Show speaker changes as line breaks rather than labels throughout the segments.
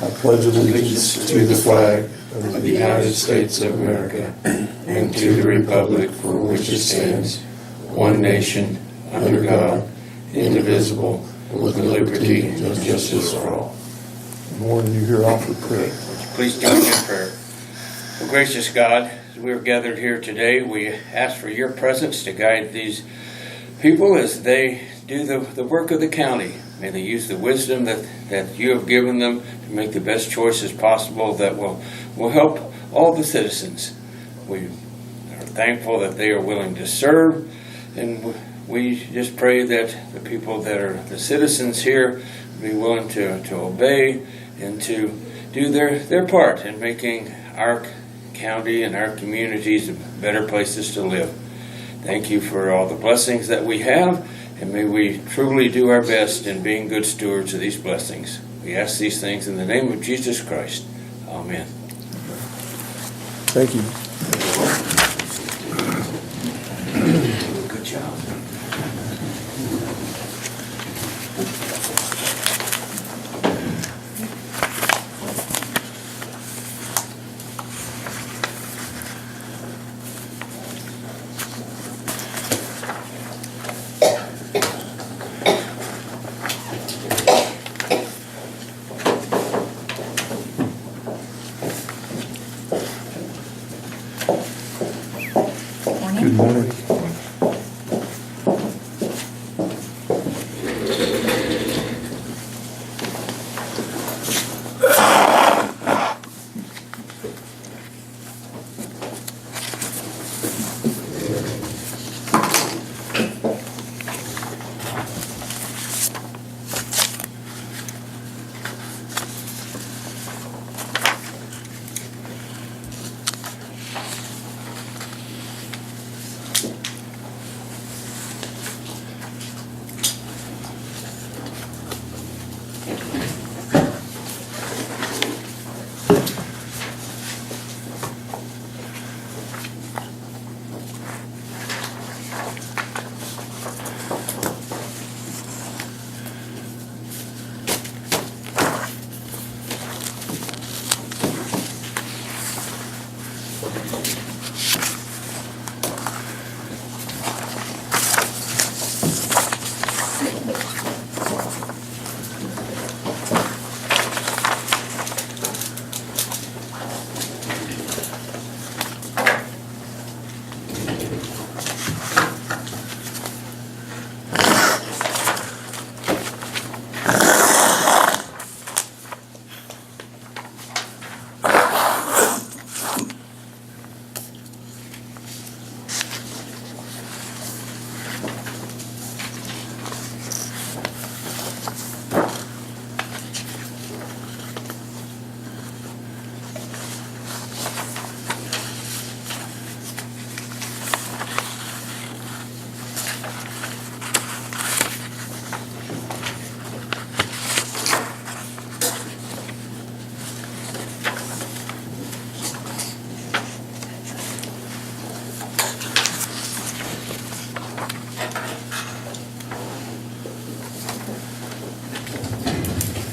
I pledge allegiance to the flag of the United States of America and to the republic for which it stands, one nation, under God, indivisible, with liberty and justice for all. Morning, you hear offer prayer.
Please join me in prayer. Oh, gracious God, as we are gathered here today, we ask for your presence to guide these people as they do the work of the county. May they use the wisdom that you have given them to make the best choices possible that will help all the citizens. We are thankful that they are willing to serve, and we just pray that the people that are the citizens here be willing to obey and to do their part in making our county and our communities better places to live. Thank you for all the blessings that we have, and may we truly do our best in being good stewards of these blessings. We ask these things in the name of Jesus Christ. Amen.
Thank you.
Good job.
Good morning.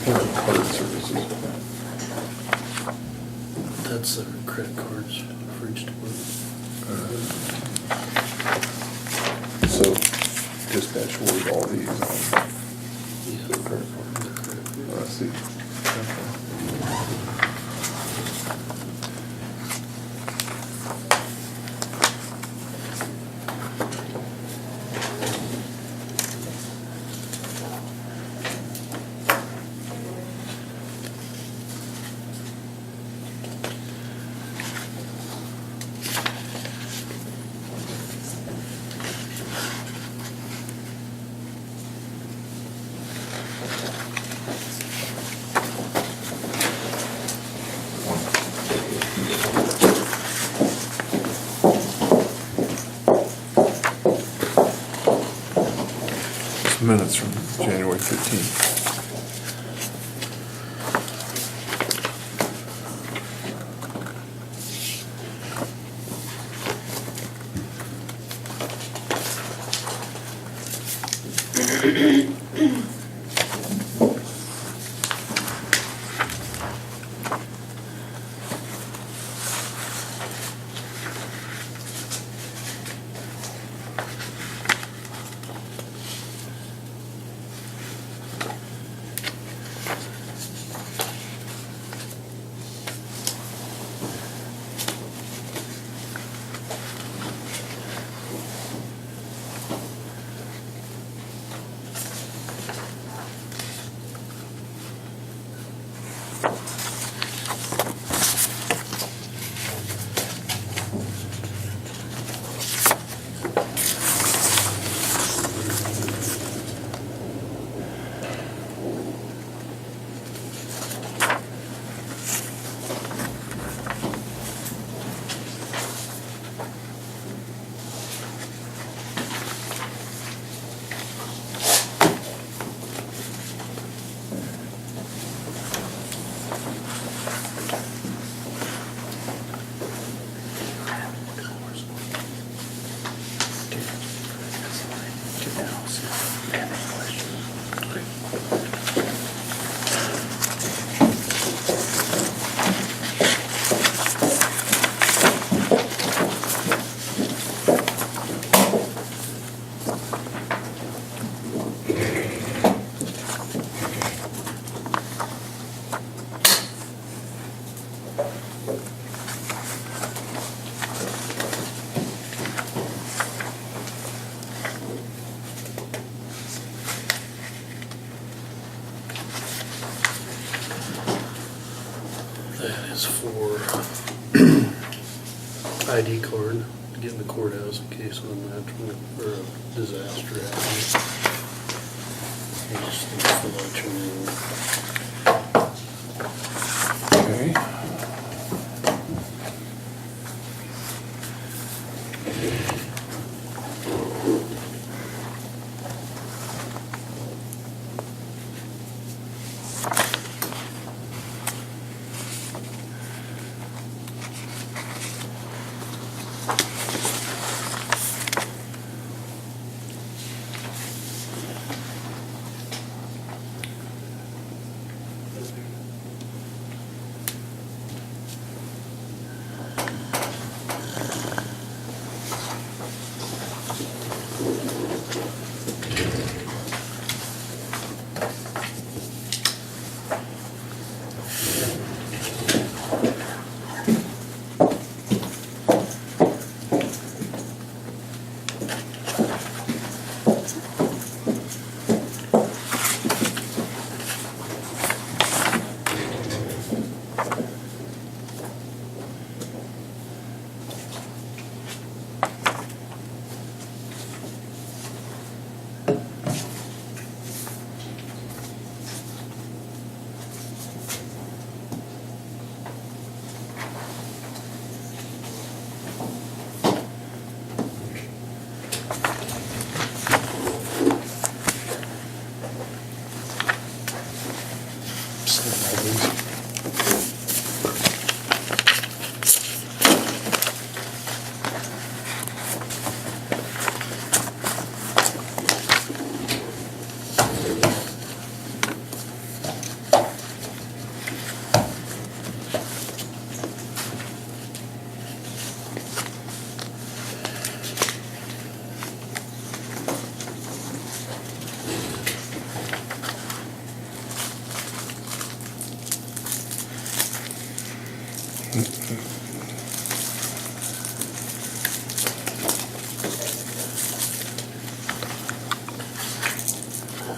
Card services.
That's the credit cards for each department.
So dispatch will read all these on
Yeah.
the credit card. Oh, I see. Okay. Minutes from January 15th.
That is for ID card to get in the courthouse in case of a natural or a disaster happens. You just need to fill out your name.
Okay.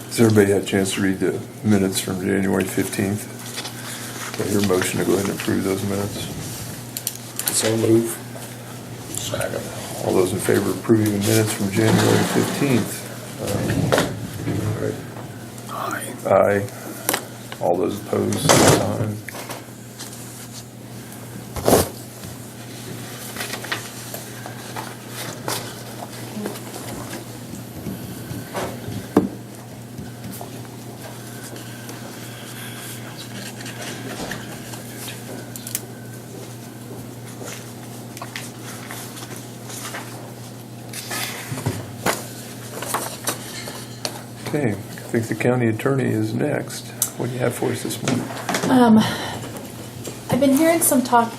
Has everybody had a chance to read the minutes from January 15th? I hear a motion to go ahead and approve those minutes.
So move.
Second.
All those in favor of approving the minutes from January 15th?
Aye.
Aye. All those opposed, same sign. Okay, I think the county attorney is next. What do you have for us this morning?
I've been hearing some talk.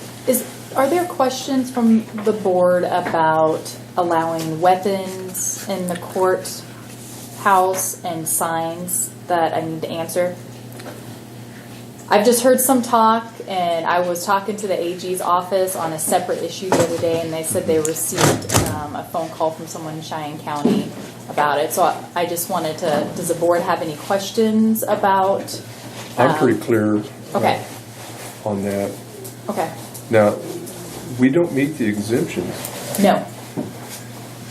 Are there questions from the board about allowing weapons in the courthouse and signs that I need to answer? I've just heard some talk, and I was talking to the AG's office on a separate issue the other day, and they said they received a phone call from someone in Cheyenne County about it. So I just wanted to, does the board have any questions about?
I'm pretty clear
Okay.
on that.
Okay.
Now, we don't meet the exemptions.
No.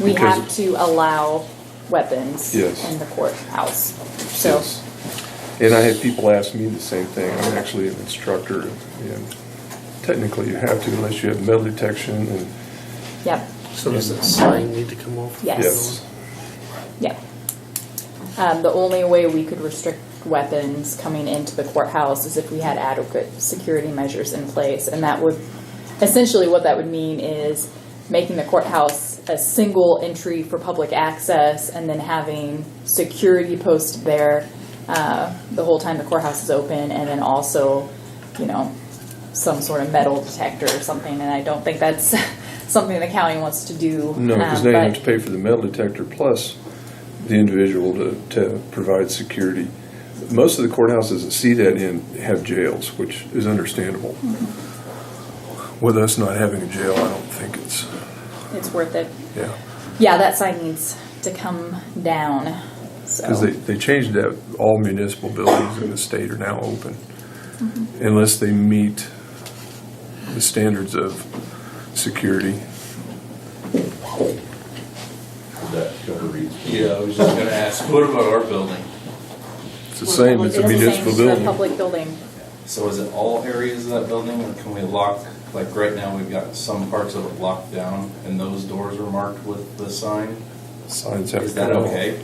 We
Because-
have to allow weapons
Yes.
in the courthouse. So,
Yes. And I had people ask me the same thing. I'm actually an instructor, and technically you have to unless you have metal detection and
yep,
So does that sign need to come off?
Yes. yep. The only way we could restrict weapons coming into the courthouse is if we had adequate security measures in place. And that would, essentially what that would mean is making the courthouse a single entry for public access and then having security posted there the whole time the courthouse is open, and then also, some sort of metal detector or something. And I don't think that's something the county wants to do.
no, because now you have to pay for the metal detector plus the individual to provide security. Most of the courthouses that see that in have jails, which is understandable.
Mm-hmm.
With us not having a jail, I don't think it's
worth it.
yeah.
Yeah, that sign needs to come down.
Because
So
they changed that all municipal buildings in the state are now open unless they meet the standards of security.
That cover each.
Yeah, I was just gonna ask, what about our building?
It's the same, it's a
the same
municipal
as the
building.
public building.
So is it all areas of that building, or can we lock, like right now, we've got some parts of it locked down, and those doors are marked with the sign?
Signs have to
Is that
come off.
okay?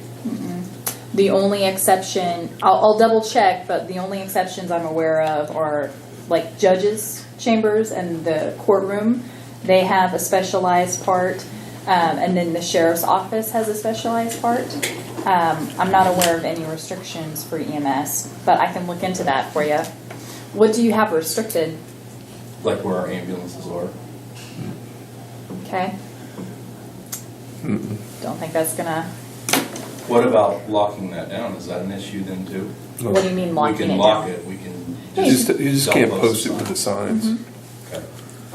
The only exception, I'll double check, but the only exceptions I'm aware of are like judges' chambers and the courtroom. They have a specialized part, and then the sheriff's office has a specialized part. I'm not aware of any restrictions for EMS, but I can look into that for you. What do you have restricted?
Like where our ambulances are?
Okay. Don't think that's gonna.
What about locking that down? Is that an issue then too?
What do you mean locking
We
it
can lock
down?
it, we can
You just
don't
can't
post
post
the
it with the
sign.
signs.
Okay.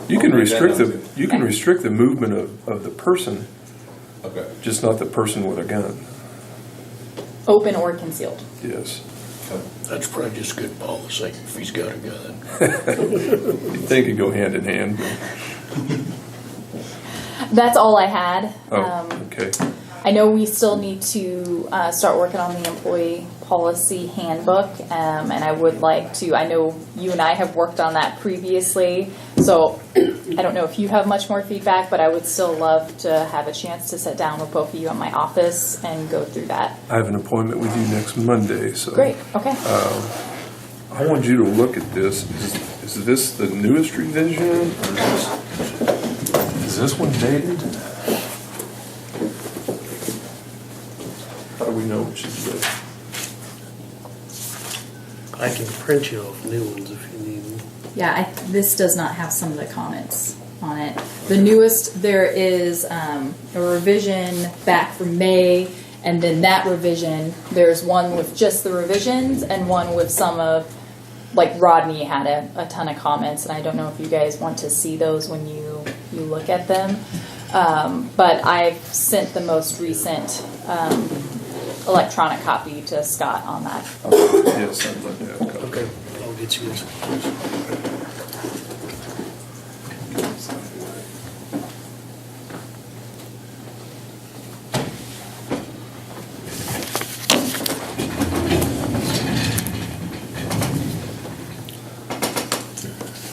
You can
Okay,
restrict
then
the,
that's
you can
Okay.
restrict the movement of the person,
Okay.
just not the person with a gun.
Open or concealed?
Yes.
Okay.
That's probably just good policy if he's got a gun.
They could go hand in hand.
That's all I had.
Oh, okay.
I know we still need to start working on the employee policy handbook, and I would like to. I know you and I have worked on that previously, so I don't know if you have much more feedback, but I would still love to have a chance to sit down with both of you in my office and go through that.
I have an appointment with you next Monday, so.
Great. Okay.
I want you to look at this. Is this the newest revision? Or is this one dated? How do we know which is which?
I can print you off new ones if you need them.
Yeah, this does not have some of the comments on it. The newest, there is a revision back from May, and then that revision, there's one with just the revisions and one with some of, like Rodney had a ton of comments, and I don't know if you guys want to see those when you look at them. But I've sent the most recent electronic copy to Scott on that.
Yes, I'd like to have a copy.
Okay, I'll get you this.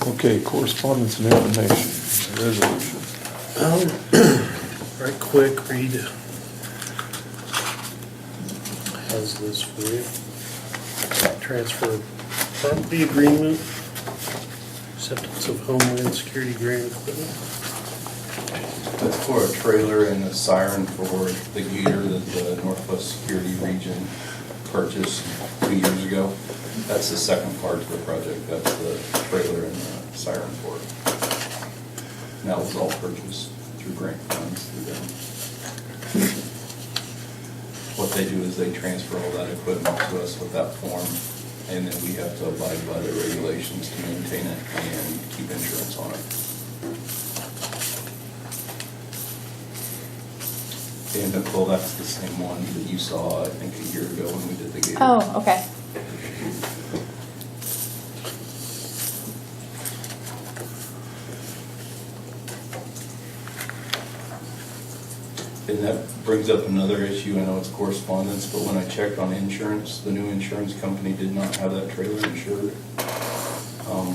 Okay, correspondence and information, resolution.
Right quick, read. How's this for you? Transfer property agreement, acceptance of Homeland Security grant equipment.
That's for a trailer and a siren for the gear that the Northwest Security Region purchased 2 years ago. That's the second part of the project. That's the trailer and the siren for it. And that was all purchased through grant funds through them. What they do is they transfer all that equipment to us with that form, and then we have to abide by the regulations to maintain it and keep insurance on it. And Nicole, that's the same one that you saw, I think, a year ago when we did the gator.
Oh, okay.
And that brings up another issue. I know it's correspondence, but when I checked on insurance, the new insurance company did not have that trailer insured.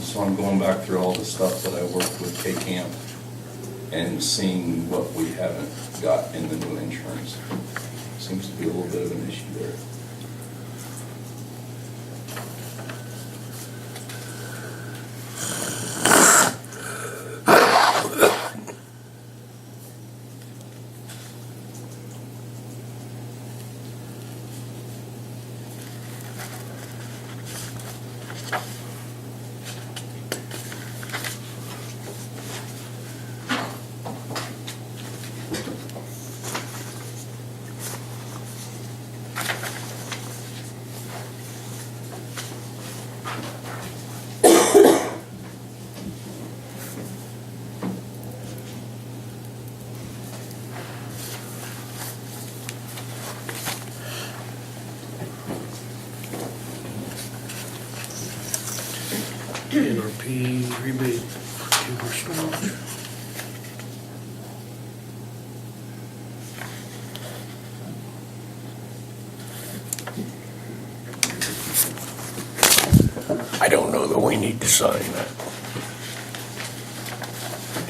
So I'm going back through all the stuff that I worked with K-Camp and seeing what we haven't got in the new insurance. Seems to be a little bit of an issue there.
NRP rebate for timber storage.
I don't know that we need to sign that.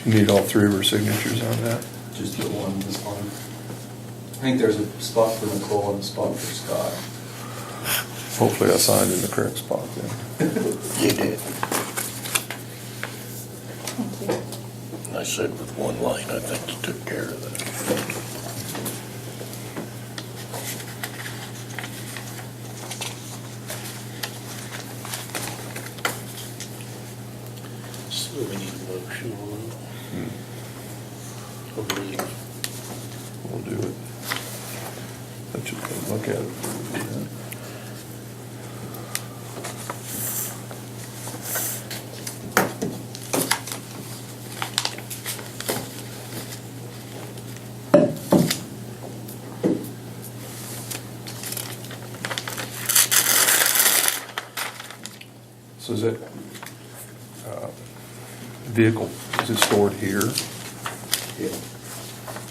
Do you need all three of our signatures on that?
Just the one this one. I think there's a spot for Nicole and a spot for Scott.
Hopefully I signed in the correct spot then.
You did.
Thank you.
I said with one line, I think you took care of that.
So we need a motion on it. I believe.
We'll do it. Let you look at it. So is that vehicle, is it stored here?
Yeah.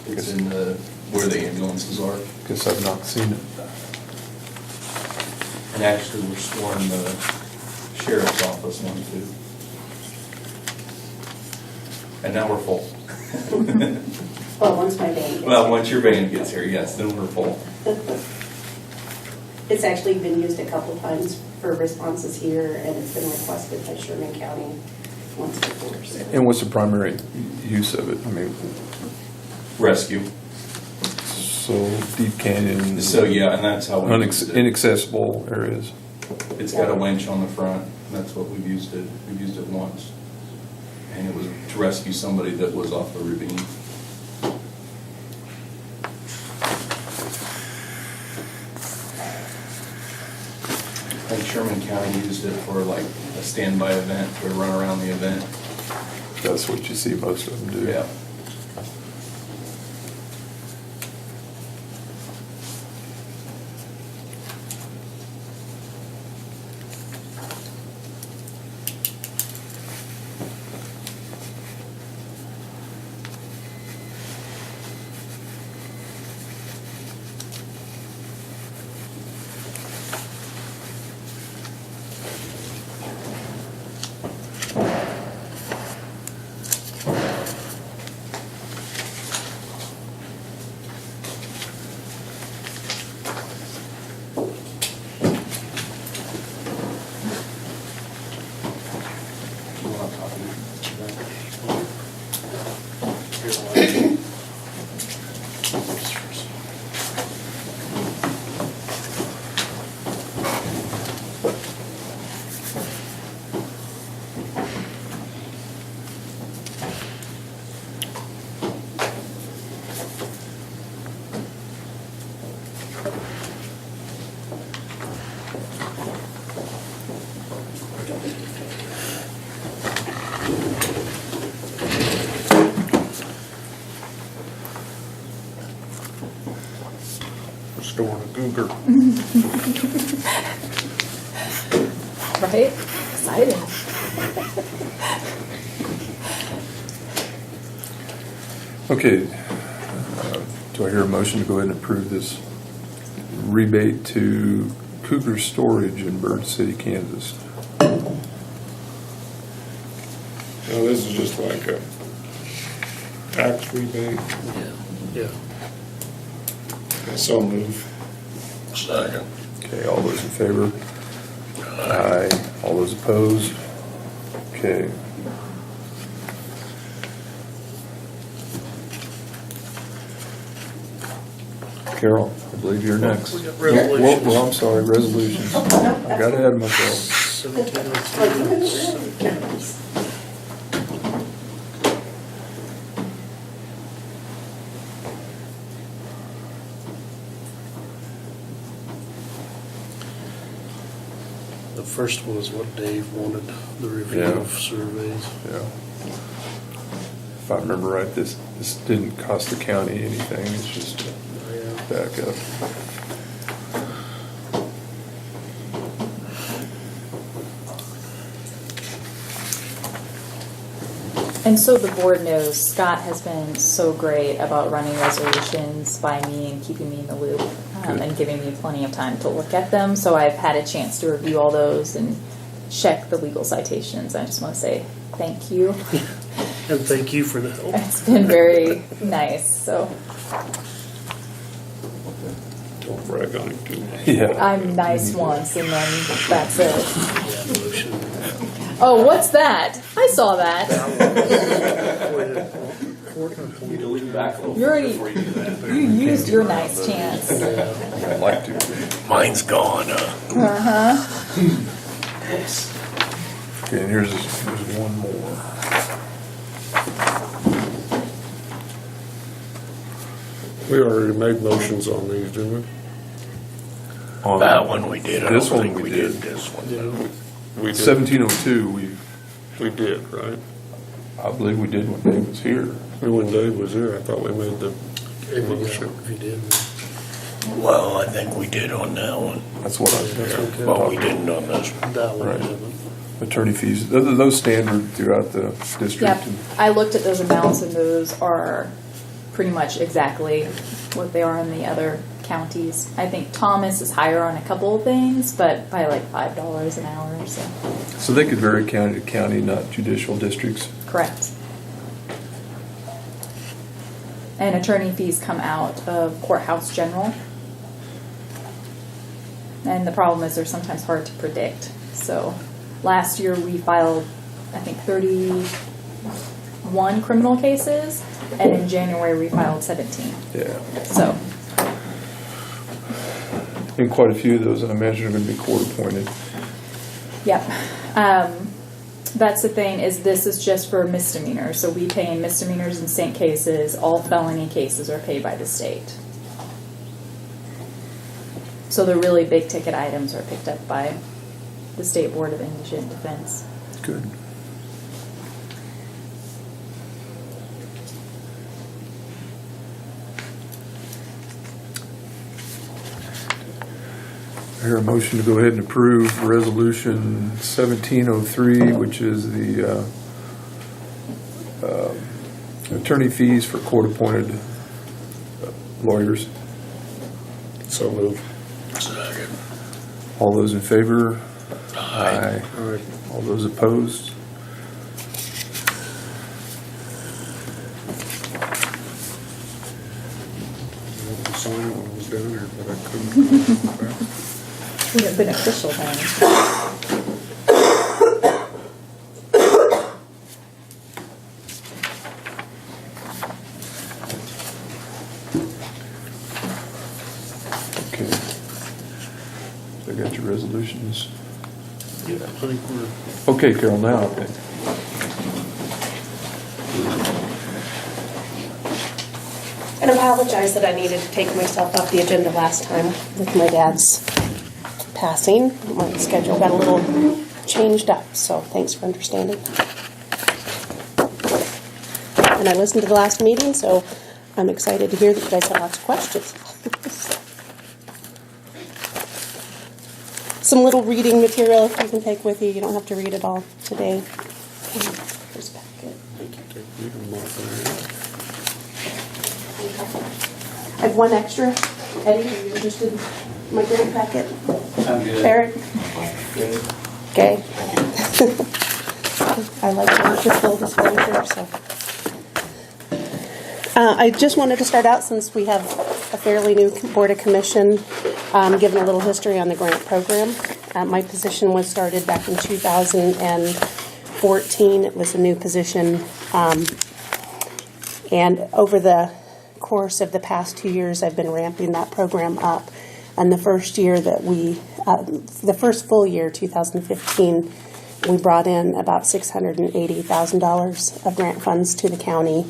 It's in the, where the ambulances are.
Guess I've not seen it.
And actually, we're storing the sheriff's office one too. And now we're full.
Well, once my van gets
Well,
here.
once your van gets here, yes, then we're full.
It's actually been used a couple times for responses here, and it's been requested by Sherman County once before. So.
And what's the primary use of it? I mean,
Rescue.
so deep canyon.
So, yeah, and that's how we used it.
Inaccessible areas.
It's got a winch on the front. That's what we've used it. We've used it once. And it was to rescue somebody that was off the ravine. I think Sherman County used it for like a standby event, to run around the event.
That's what you see most of them do.
Yeah.
We're storing a cougar.
Right? Exciting.
Okay, do I hear a motion to go ahead and approve this rebate to Cougar Storage in Bird City, Kansas?
No, this is just like a tax rebate.
Yeah.
So move.
Second.
Okay, all those in favor? Aye. All those opposed? Okay. Carol, I believe you're next.
We got
Well,
resolutions.
I'm sorry, resolutions. I got ahead of myself.
1702. The first one is what Dave wanted, the review
Yeah.
of surveys.
Yeah. If I remember right, this didn't cost the county anything, it's just to back up.
And so the board knows, Scott has been so great about running resolutions by me and keeping me in the loop and giving me plenty of time to look at them. So I've had a chance to review all those and check the legal citations. I just want to say thank you.
And thank you for the help.
It's been very nice. So
Don't brag on him too much.
Yeah.
I'm nice once and then that's it.
Yeah, motion.
Oh, what's that? I saw that. You already you used your nice chance.
I'd like to.
Mine's gone,
Okay, and here's one more.
We already made motions on these, didn't we?
On
That one we did. I
This
don't
one
think
we
we
did.
did this one.
We did.
1702,
We did, right?
I believe we did when Dave was here.
And when Dave was here, I thought we made the motion.
If you did.
Well, I think we did on that one.
That's what I was
okay.
But we didn't on this one.
That one,
Right.
yeah, but-
Attorney fees, those standard throughout the district.
Yep. I looked at those amounts and those are pretty much exactly what they are in the other counties. I think Thomas is higher on a couple of things, but by like $5 an hour or so.
So they could vary county to county, not judicial districts.
Correct. And attorney fees come out of courthouse general. And the problem is they're sometimes hard to predict. So last year we filed, I think, 31 criminal cases, and in January we filed 17.
Yeah.
So,
And quite a few of those, I imagine, are going to be court appointed.
yep. That's the thing, is this is just for misdemeanors. So we pay in misdemeanors and state cases. All felony cases are paid by the state. So the really big ticket items are picked up by the State Board of Indigent Defense.
Good. I hear a motion to go ahead and approve Resolution 1703, which is the attorney fees for court-appointed lawyers.
So moved.
Second.
All those in favor?
Aye.
All right.
All those opposed?
The sign one was down there, but I couldn't.
Would have been official then.
Okay. I got your resolutions.
Yeah, I think we're,
Okay, Carol, now, okay.
And apologize that I needed to take myself off the agenda last time with my dad's passing. My schedule got a little changed up, so thanks for understanding. And I listened to the last meeting, so I'm excited to hear that you guys have lots of questions. Some little reading material if you can take with you. You don't have to read it all today. Here's a packet.
You can mark that.
I have one extra. Eddie, are you interested in my grant packet?
I'm good.
Eric? Okay. I like to work with full disclosure, so. I just wanted to start out, since we have a fairly new Board of Commission, giving a little history on the grant program. My position was started back in 2014. It was a new position. And over the course of the past 2 years, I've been ramping that program up. And the first year that the first full year, 2015, we brought in about $680,000 of grant funds to the county.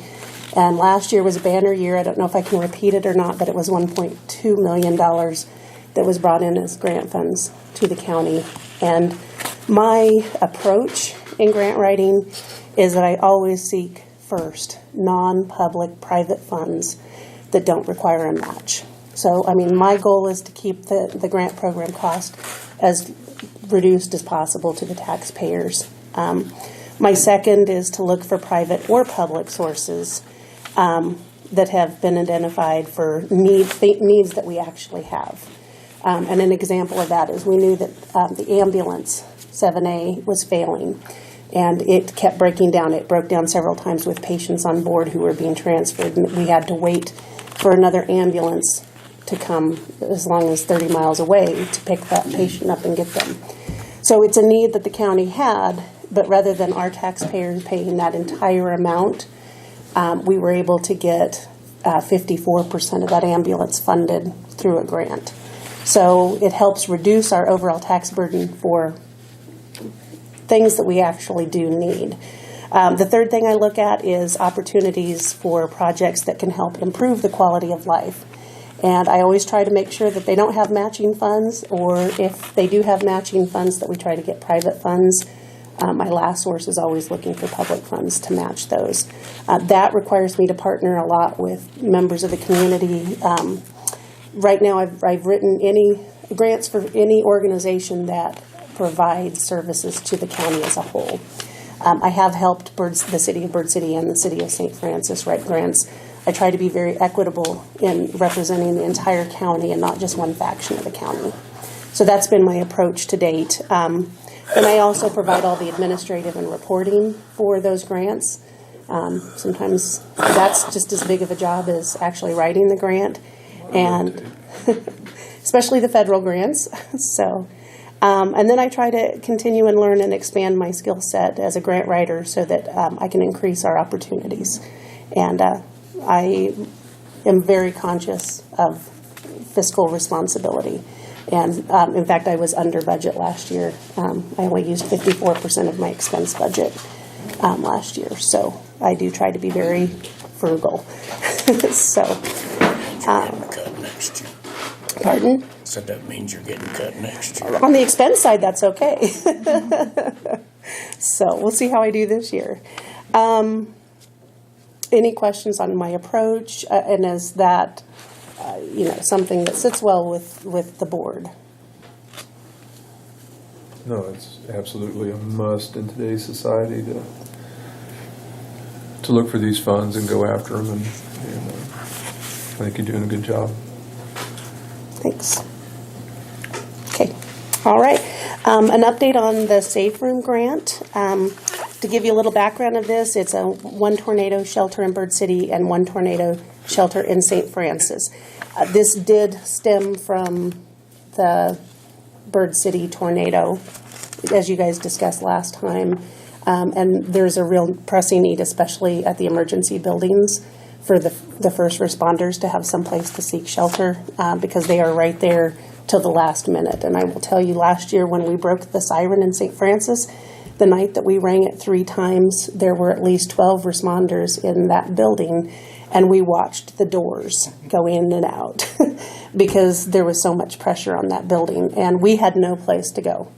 And last year was a banner year. I don't know if I can repeat it or not, but it was $1.2 million that was brought in as grant funds to the county. And my approach in grant writing is that I always seek first non-public private funds that don't require a match. So, I mean, my goal is to keep the grant program cost as reduced as possible to the taxpayers. My second is to look for private or public sources that have been identified for needs that we actually have. And an example of that is we knew that the ambulance 7A was failing, and it kept breaking down. It broke down several times with patients on board who were being transferred, and we had to wait for another ambulance to come as long as 30 miles away to pick that patient up and get them. So it's a need that the county had, but rather than our taxpayers paying that entire amount, we were able to get 54% of that ambulance funded through a grant. So it helps reduce our overall tax burden for things that we actually do need. The third thing I look at is opportunities for projects that can help improve the quality of life. And I always try to make sure that they don't have matching funds, or if they do have matching funds, that we try to get private funds. My last source is always looking for public funds to match those. That requires me to partner a lot with members of the community. Right now, I've written any grants for any organization that provides services to the county as a whole. I have helped the city of Bird City and the city of St. Francis write grants. I try to be very equitable in representing the entire county and not just one faction of the county. So that's been my approach to date. And I also provide all the administrative and reporting for those grants. Sometimes that's just as big of a job as actually writing the grant, and especially the federal grants. So, and then I try to continue and learn and expand my skill set as a grant writer so that I can increase our opportunities. And I am very conscious of fiscal responsibility. And in fact, I was under budget last year. I only used 54% of my expense budget last year. So I do try to be very frugal. So,
Cut next year.
pardon?
So that means you're getting cut next year.
On the expense side, that's okay. So we'll see how I do this year. Any questions on my approach? And is that, something that sits well with the board?
No, it's absolutely a must in today's society to look for these funds and go after them, and I think you're doing a good job.
Thanks. Okay. All right. An update on the Safe Room Grant. To give you a little background of this, it's a one tornado shelter in Bird City and one tornado shelter in St. Francis. This did stem from the Bird City tornado, as you guys discussed last time. And there's a real pressing need, especially at the emergency buildings, for the first responders to have some place to seek shelter because they are right there till the last minute. And I will tell you, last year when we broke the siren in St. Francis, the night that we rang it 3 times, there were at least 12 responders in that building, and we watched the doors go in and out because there was so much pressure on that building, and we had no place to go.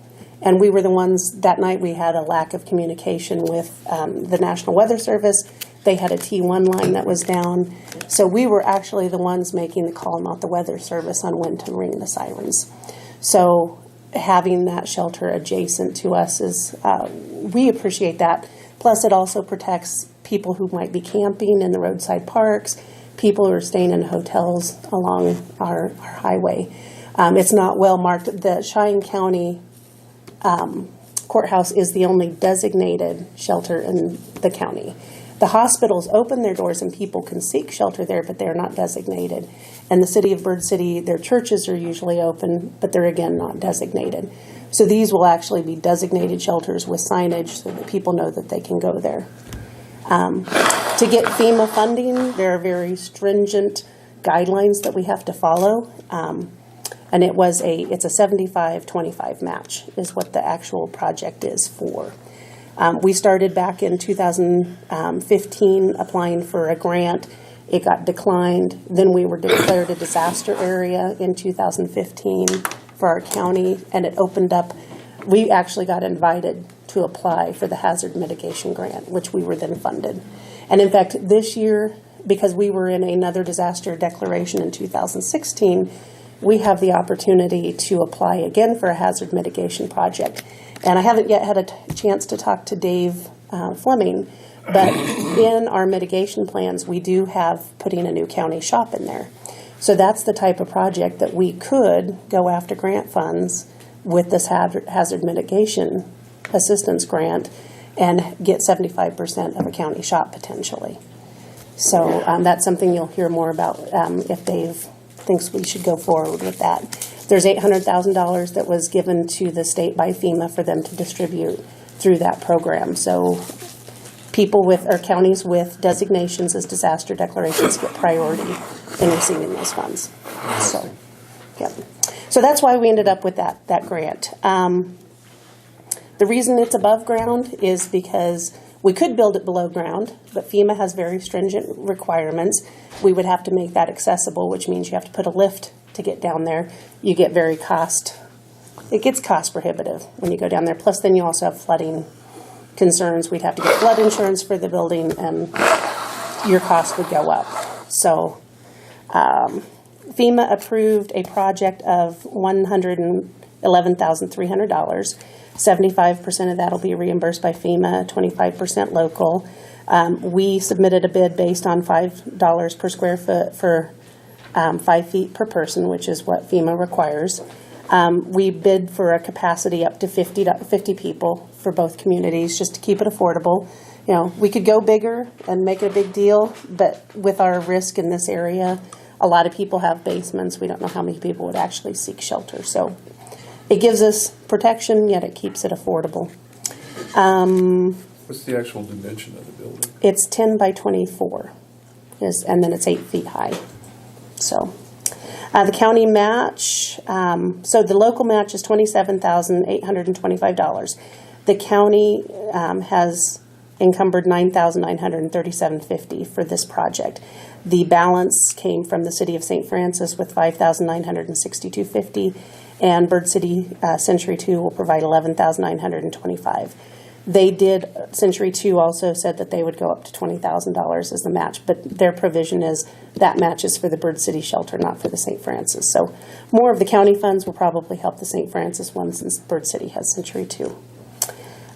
And we were the ones, that night we had a lack of communication with the National Weather Service. They had a T1 line that was down. So we were actually the ones making the call, not the Weather Service, on when to ring the sirens. So having that shelter adjacent to us is, we appreciate that. Plus it also protects people who might be camping in the roadside parks, people who are staying in hotels along our highway. It's not well marked. The Cheyenne County Courthouse is the only designated shelter in the county. The hospitals open their doors and people can seek shelter there, but they're not designated. And the city of Bird City, their churches are usually open, but they're again not designated. So these will actually be designated shelters with signage so that people know that they can go there. To get FEMA funding, there are very stringent guidelines that we have to follow. And it's a 75-25 match is what the actual project is for. We started back in 2015 applying for a grant. It got declined. Then we were declared a disaster area in 2015 for our county, and it opened up. We actually got invited to apply for the hazard mitigation grant, which we were then funded. And in fact, this year, because we were in another disaster declaration in 2016, we have the opportunity to apply again for a hazard mitigation project. And I haven't yet had a chance to talk to Dave Fleming. But in our mitigation plans, we do have putting a new county shop in there. So that's the type of project that we could go after grant funds with this hazard mitigation assistance grant and get 75% of a county shop potentially. So that's something you'll hear more about if Dave thinks we should go forward with that. There's $800,000 that was given to the state by FEMA for them to distribute through that program. So people with, or counties with designations as disaster declarations get priority in receiving those funds. So, yeah. So that's why we ended up with that grant. The reason it's above ground is because we could build it below ground, but FEMA has very stringent requirements. We would have to make that accessible, which means you have to put a lift to get down there. You get it gets cost prohibitive when you go down there. Plus then you also have flooding concerns. We'd have to get flood insurance for the building and your cost would go up. So FEMA approved a project of $111,300. 75% of that will be reimbursed by FEMA, 25% local. We submitted a bid based on $5 per square foot for 5 feet per person, which is what FEMA requires. We bid for a capacity up to 50 people for both communities, just to keep it affordable. You know, we could go bigger and make it a big deal, but with our risk in this area, a lot of people have basements. We don't know how many people would actually seek shelter. So it gives us protection, yet it keeps it affordable.
What's the actual dimension of the building?
It's 10 by 24, and then it's 8 feet high. So the county match, so the local match is $27,825. The county has encumbered $9,937.50 for this project. The balance came from the city of St. Francis with $5,962.50, and Bird City Century 2 will provide $11,925. They did, Century 2 also said that they would go up to $20,000 as the match, but their provision is that match is for the Bird City shelter, not for the St. Francis. So more of the county funds will probably help the St. Francis one since Bird City has Century 2.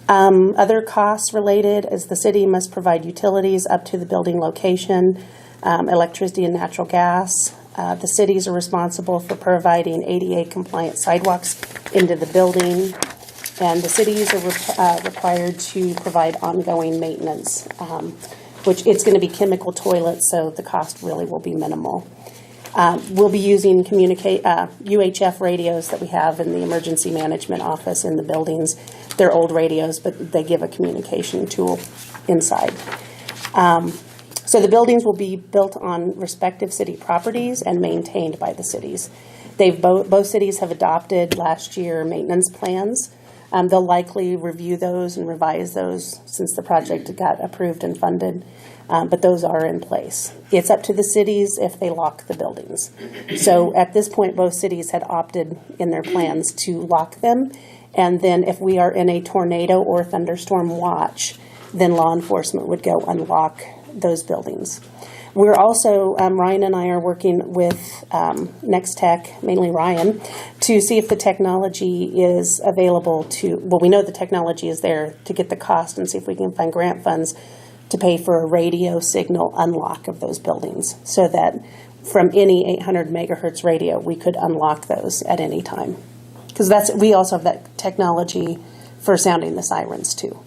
Other costs related is the city must provide utilities up to the building location, electricity and natural gas. The cities are responsible for providing ADA compliant sidewalks into the building, and the cities are required to provide ongoing maintenance, which it's going to be chemical toilets, so the cost really will be minimal. We'll be using UHF radios that we have in the emergency management office in the buildings. They're old radios, but they give a communication tool inside. So the buildings will be built on respective city properties and maintained by the cities. Both cities have adopted last year maintenance plans. They'll likely review those and revise those since the project got approved and funded, but those are in place. It's up to the cities if they lock the buildings. So at this point, both cities had opted in their plans to lock them, and then if we are in a tornado or thunderstorm watch, then law enforcement would go unlock those buildings. We're also, Ryan and I are working with Next Tech, mainly Ryan, to see if the technology is available to, well, we know the technology is there to get the cost and see if we can find grant funds to pay for a radio signal unlock of those buildings so that from any 800 megahertz radio, we could unlock those at any time. Because we also have that technology for sounding the sirens too.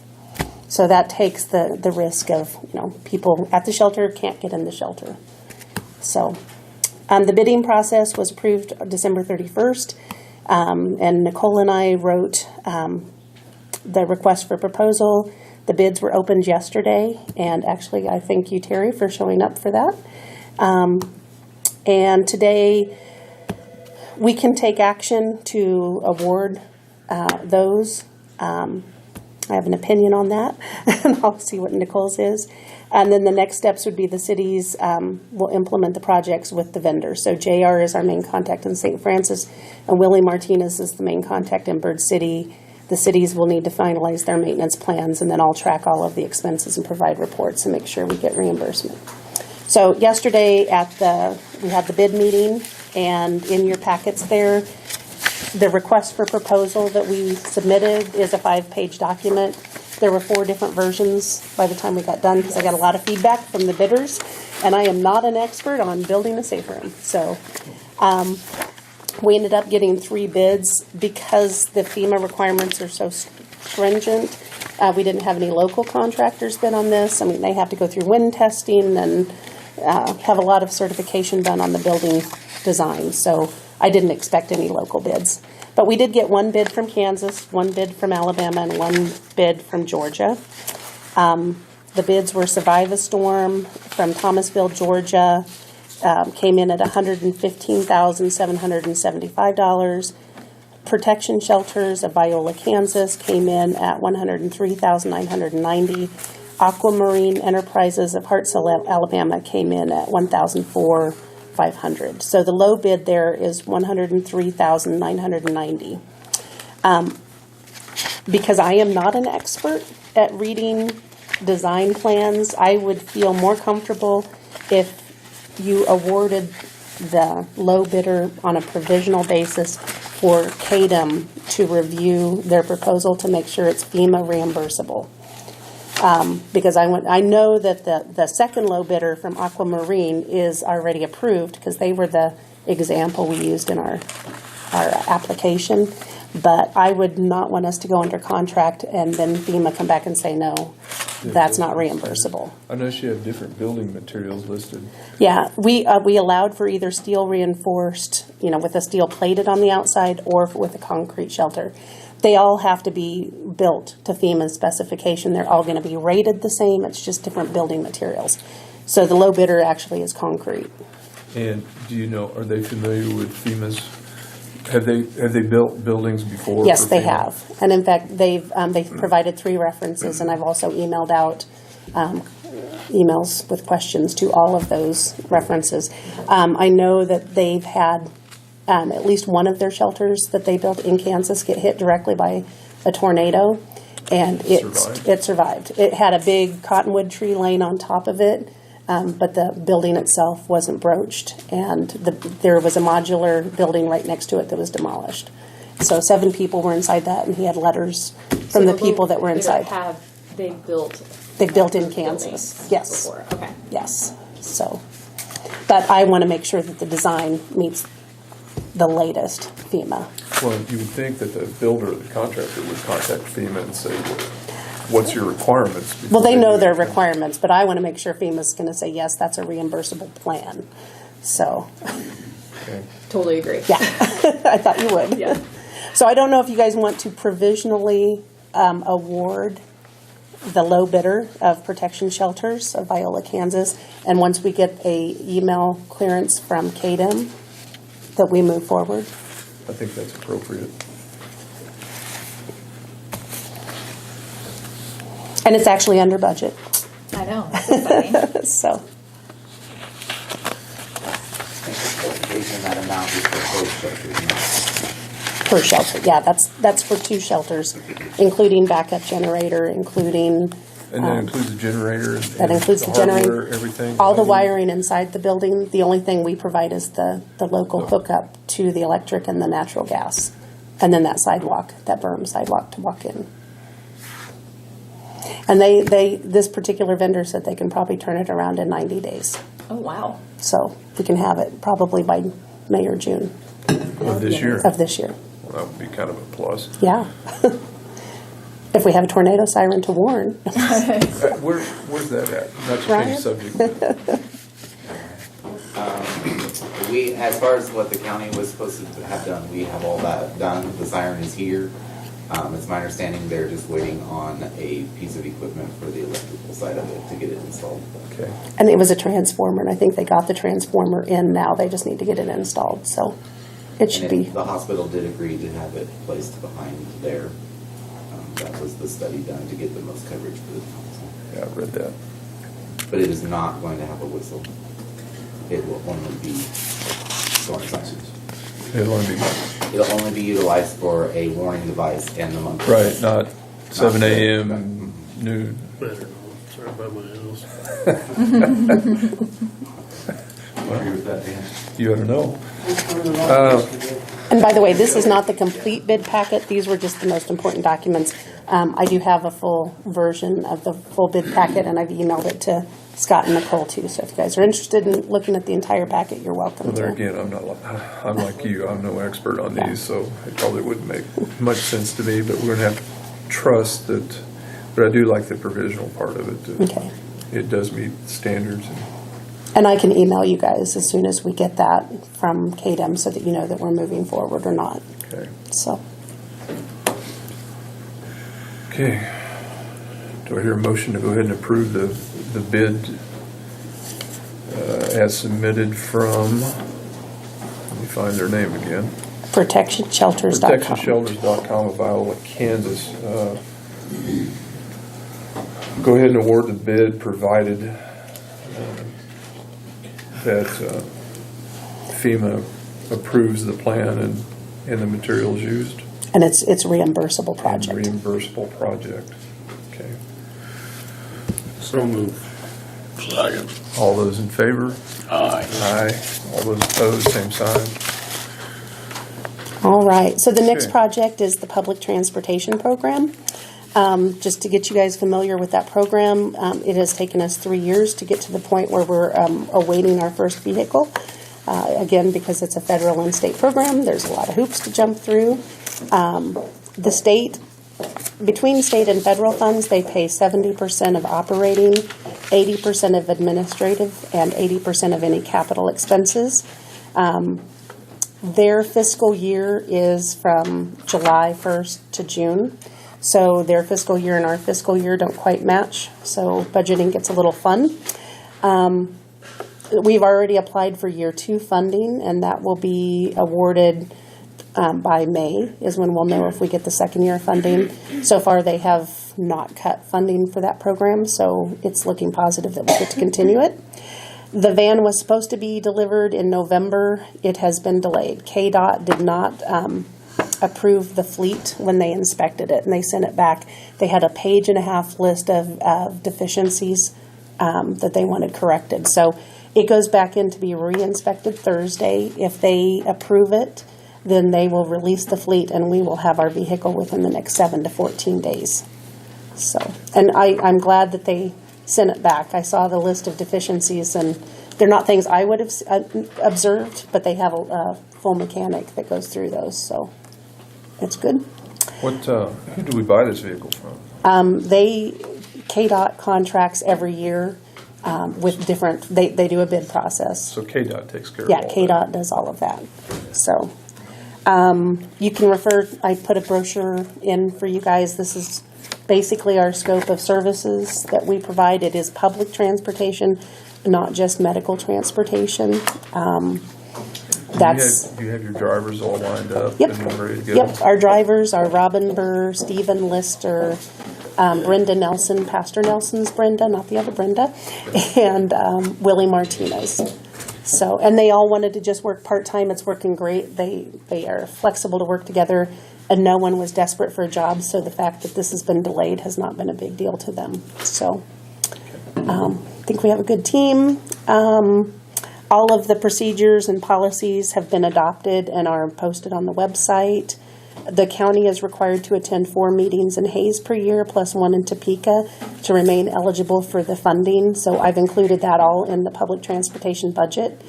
So that takes the risk of, people at the shelter can't get in the shelter. So the bidding process was approved December 31st, and Nicole and I wrote the request for proposal. The bids were opened yesterday, and actually I thank you, Terry, for showing up for that. And today we can take action to award those. I have an opinion on that, and I'll see what Nicole's is. And then the next steps would be the cities will implement the projects with the vendors. So JR is our main contact in St. Francis, and Willie Martinez is the main contact in Bird City. The cities will need to finalize their maintenance plans, and then I'll track all of the expenses and provide reports and make sure we get reimbursement. So yesterday we had the bid meeting, and in your packets there, the request for proposal that we submitted is a 5-page document. There were 4 different versions by the time we got done, because I got a lot of feedback from the bidders, and I am not an expert on building a safe room. So we ended up getting 3 bids because the FEMA requirements are so stringent. We didn't have any local contractors bid on this. I mean, they have to go through wind testing and have a lot of certification done on the building design. So I didn't expect any local bids. But we did get 1 bid from Kansas, 1 bid from Alabama, and 1 bid from Georgia. The bids were Survive a Storm from Thomasville, Georgia, came in at $115,775. Protection Shelters of Viola, Kansas came in at $103,990. Aquamarine Enterprises of Hartselle, Alabama came in at $104,500. So the low bid there is $103,990. Because I am not an expert at reading design plans, I would feel more comfortable if you awarded the low bidder on a provisional basis for CADM to review their proposal to make sure it's FEMA reimbursable. Because I know that the second low bidder from Aquamarine is already approved, because they were the example we used in our application. But I would not want us to go under contract and then FEMA come back and say, no, that's not reimbursable.
I know you have different building materials listed.
Yeah, we allowed for either steel reinforced, with a steel plated on the outside, or with a concrete shelter. They all have to be built to FEMA's specification. They're all going to be rated the same. It's just different building materials. So the low bidder actually is concrete.
And do you know, are they familiar with FEMA's? Have they built buildings before?
Yes,
for
they
FEMA?
have. And in fact, they've provided 3 references, and I've also emailed out emails with questions to all of those references. I know that they've had at least one of their shelters that they built in Kansas get hit directly by a tornado, and it survived. It had a big cottonwood tree laying on top of it, but the building itself wasn't broached, and there was a modular building right next to it that was demolished. So 7 people were inside that, and he had letters from the people that were inside.
They built
in Kansas. Yes.
Before. Okay.
Yes. So, but I want to make sure that the design meets the latest FEMA.
Well, you would think that the builder or the contractor would contact FEMA and say, what's your requirements?
Well, they know their requirements, but I want to make sure FEMA's going to say, yes, that's a reimbursable plan. So.
Okay.
Totally agree.
Yeah, I thought you would.
Yeah.
So I don't know if you guys want to provisionally award the low bidder of Protection Shelters of Viola, Kansas, and once we get a email clearance from CADM, that we move forward.
I think that's appropriate.
And it's actually under budget.
I know. That's exciting.
So.
That amount is for both shelters, not
Per shelter, yeah, that's for 2 shelters, including backup generator, including.
And that includes the generator and
That includes the
hardware,
generator,
everything?
all the wiring inside the building. The only thing we provide is the local hookup to the electric and the natural gas. And then that sidewalk, that berm sidewalk to walk in. And this particular vendor said they can probably turn it around in 90 days.
Oh, wow.
So we can have it probably by May or June
Of this year?
of this year.
Well, that would be kind of a plus.
Yeah. If we have a tornado siren to warn.
Where's that at? Not to change subject.
we, as far as what the county was supposed to have done, we have all that done. The siren is here. It's my understanding they're just waiting on a piece of equipment for the electrical side of it to get it installed.
Okay.
And it was a transformer, and I think they got the transformer in now. They just need to get it installed, so it should
And
be.
the hospital did agree to have it placed behind there. That was the study done to get the most coverage for the council.
Yeah, I read that.
But it is not going to have a whistle. It will only be storm sirens.
It'll only be,
It'll only be utilized for a warning device and the month.
right, not 7 a.m. noon.
Better know. It's right by my house.
I agree with that, Dan.
You ought to know.
And by the way, this is not the complete bid packet. These were just the most important documents. I do have a full version of the full bid packet, and I've emailed it to Scott and Nicole too. So if you guys are interested in looking at the entire packet, you're welcome
Well, there
to.
again, I'm like you, I'm no expert on these, so it probably wouldn't make much sense to me, but we're gonna have to trust that, but I do like the provisional part of it. that
Okay.
It does meet standards.
And I can email you guys as soon as we get that from KDEM so that you know that we're moving forward or not.
Okay.
So,
Okay. Do I hear a motion to go ahead and approve the bid as submitted from, let me find their name again.
protectionshelters.com.
ProtectionShelters.com of Iowa, Kansas. Go ahead and award the bid provided that FEMA approves the plan and the materials used.
And it's a reimbursable
And
project.
reimbursable project. Okay.
So move. Second.
All those in favor?
Aye.
Aye. All those opposed, same sign.
All right, so the next
Okay.
project is the public transportation program. Just to get you guys familiar with that program, it has taken us 3 years to get to the point where we're awaiting our first vehicle. Again, because it's a federal and state program, there's a lot of hoops to jump through. The state, between state and federal funds, they pay 70% of operating, 80% of administrative, and 80% of any capital expenses. Their fiscal year is from July 1st to June. So their fiscal year and our fiscal year don't quite match. So budgeting gets a little fun. We've already applied for year 2 funding, and that will be awarded by May is when we'll know if we get the second year funding. So far, they have not cut funding for that program, so it's looking positive that we get to continue it. The van was supposed to be delivered in November. It has been delayed. KDOT did not approve the fleet when they inspected it, and they sent it back. They had a 1.5-page list of deficiencies that they wanted corrected. So it goes back in to be re-inspected Thursday. If they approve it, then they will release the fleet, and we will have our vehicle within the next 7 to 14 days. So, and I'm glad that they sent it back. I saw the list of deficiencies, and they're not things I would have observed, but they have a full mechanic that goes through those, so it's good.
What, who do we buy this vehicle from?
KDOT contracts every year with different, they do a bid process.
So KDOT takes care of
Yeah,
all that.
KDOT does all of that. So you can refer, I put a brochure in for you guys. This is basically our scope of services that we provide. It is public transportation, not just medical transportation. That's.
Do you have your drivers all lined up?
Yep.
And ready to go?
Yep. Our drivers are Robin Burr, Stephen Lister, Brenda Nelson, Pastor Nelson's Brenda, not the other Brenda, and Willie Martinez. So, and they all wanted to just work part-time. It's working great. They are flexible to work together, and no one was desperate for a job, so the fact that this has been delayed has not been a big deal to them. So I think we have a good team. All of the procedures and policies have been adopted and are posted on the website. The county is required to attend 4 meetings in Hayes per year, plus 1 in Topeka, to remain eligible for the funding. So I've included that all in the public transportation budget.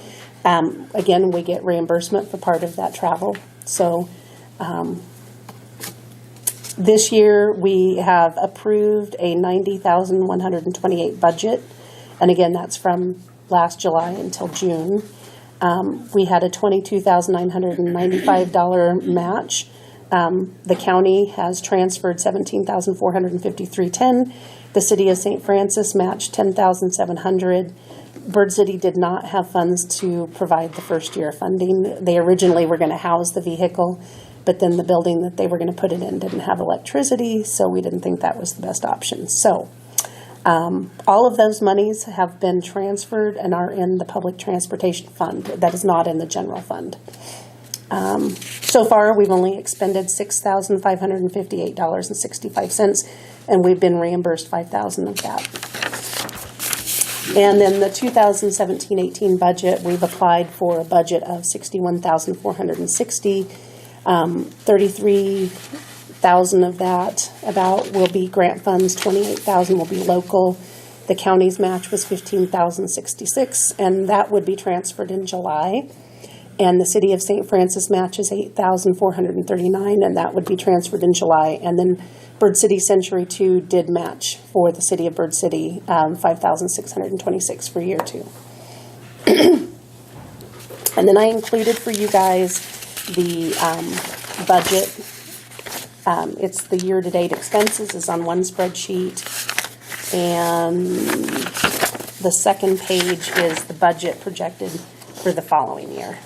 Again, we get reimbursement for part of that travel. So this year we have approved a $90,128 budget. And again, that's from last July until June. We had a $22,995 match. The county has transferred $17,453.10. The city of St. Francis matched $10,700. Bird City did not have funds to provide the first year funding. They originally were going to house the vehicle, but then the building that they were going to put it in didn't have electricity, so we didn't think that was the best option. So all of those monies have been transferred and are in the public transportation fund. That is not in the general fund. So far, we've only expended $6,558.65, and we've been reimbursed $5,000 of that. And then the 2017-18 budget, we've applied for a budget of $61,460. 33,000 of that about will be grant funds, 28,000 will be local. The county's match was 15,066, and that would be transferred in July. And the City of St. Francis match is 8,439, and that would be transferred in July. And then Bird City Century 2 did match for the City of Bird City, 5,626 for year 2. And then I included for you guys the budget. It's the year-to-date expenses is on one spreadsheet. And the second page is the budget projected for the following year.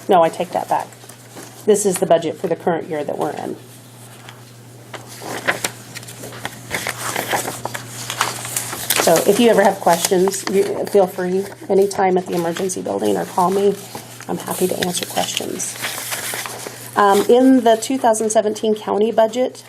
No, I take that back. This is the budget for the current year that we're in. So if you ever have questions, feel free anytime at the emergency building or call me. I'm happy to answer questions. In the 2017 county budget,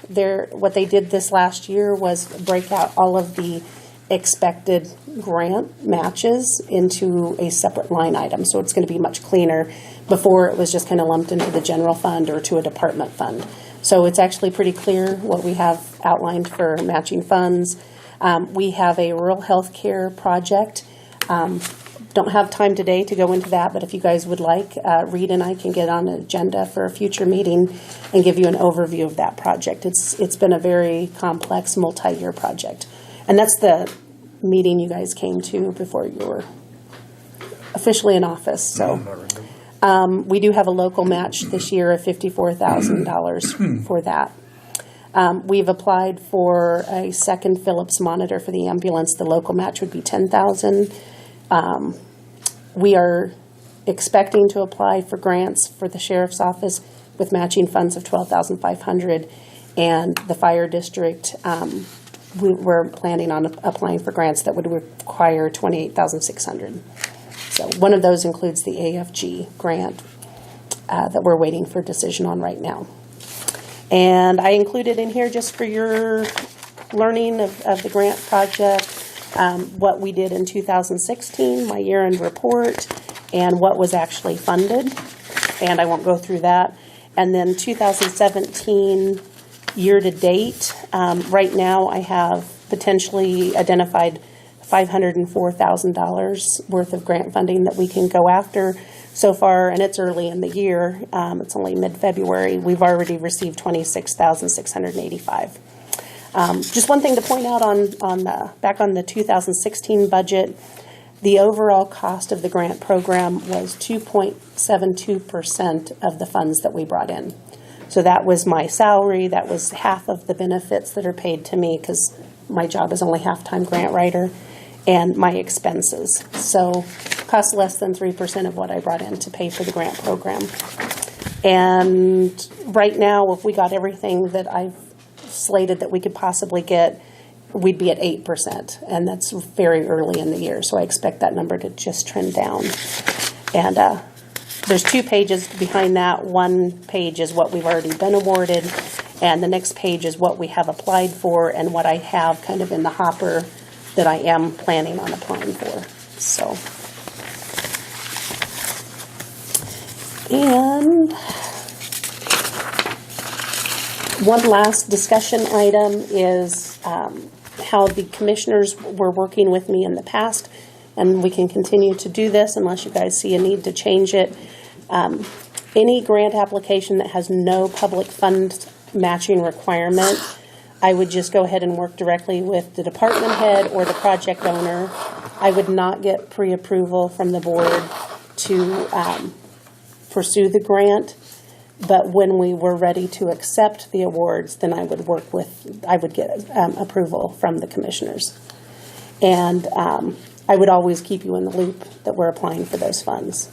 what they did this last year was break out all of the expected grant matches into a separate line item. So it's going to be much cleaner. Before, it was just kind of lumped into the general fund or to a department fund. So it's actually pretty clear what we have outlined for matching funds. We have a rural health care project. Don't have time today to go into that, but if you guys would like, Reed and I can get on an agenda for a future meeting and give you an overview of that project. It's been a very complex multi-year project. And that's the meeting you guys came to before you were officially in office. So we do have a local match this year of $54,000 for that. We've applied for a second Philips monitor for the ambulance. The local match would be $10,000. We are expecting to apply for grants for the sheriff's office with matching funds of $12,500, and the fire district. We're planning on applying for grants that would require $28,600. So one of those includes the AFG grant that we're waiting for a decision on right now. And I included in here just for your learning of the grant project, what we did in 2016, my year-end report, and what was actually funded. And I won't go through that. And then 2017 year-to-date, right now I have potentially identified $504,000 worth of grant funding that we can go after. So far, and it's early in the year, it's only mid-February, we've already received $26,685. Just one thing to point out back on the 2016 budget, the overall cost of the grant program was 2.72% of the funds that we brought in. So that was my salary, that was half of the benefits that are paid to me because my job is only half-time grant writer, and my expenses. So cost less than 3% of what I brought in to pay for the grant program. And right now, if we got everything that I've slated that we could possibly get, we'd be at 8%, and that's very early in the year, so I expect that number to just trend down. And there's 2 pages behind that. One page is what we've already been awarded, and the next page is what we have applied for and what I have kind of in the hopper that I am planning on applying for. So, and one last discussion item is how the commissioners were working with me in the past, and we can continue to do this unless you guys see a need to change it. Any grant application that has no public fund matching requirement, I would just go ahead and work directly with the department head or the project owner. I would not get pre-approval from the board to pursue the grant, but when we were ready to accept the awards, then I would get approval from the commissioners. And I would always keep you in the loop that we're applying for those funds.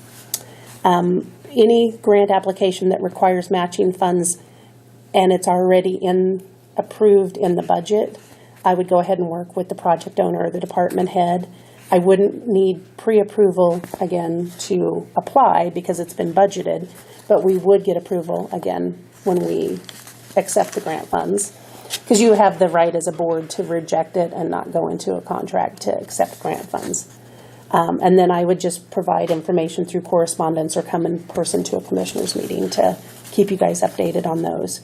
Any grant application that requires matching funds and it's already approved in the budget, I would go ahead and work with the project owner or the department head. I wouldn't need pre-approval again to apply because it's been budgeted, but we would get approval again when we accept the grant funds, because you have the right as a board to reject it and not go into a contract to accept grant funds. And then I would just provide information through correspondence or come in person to a commissioners meeting to keep you guys updated on those.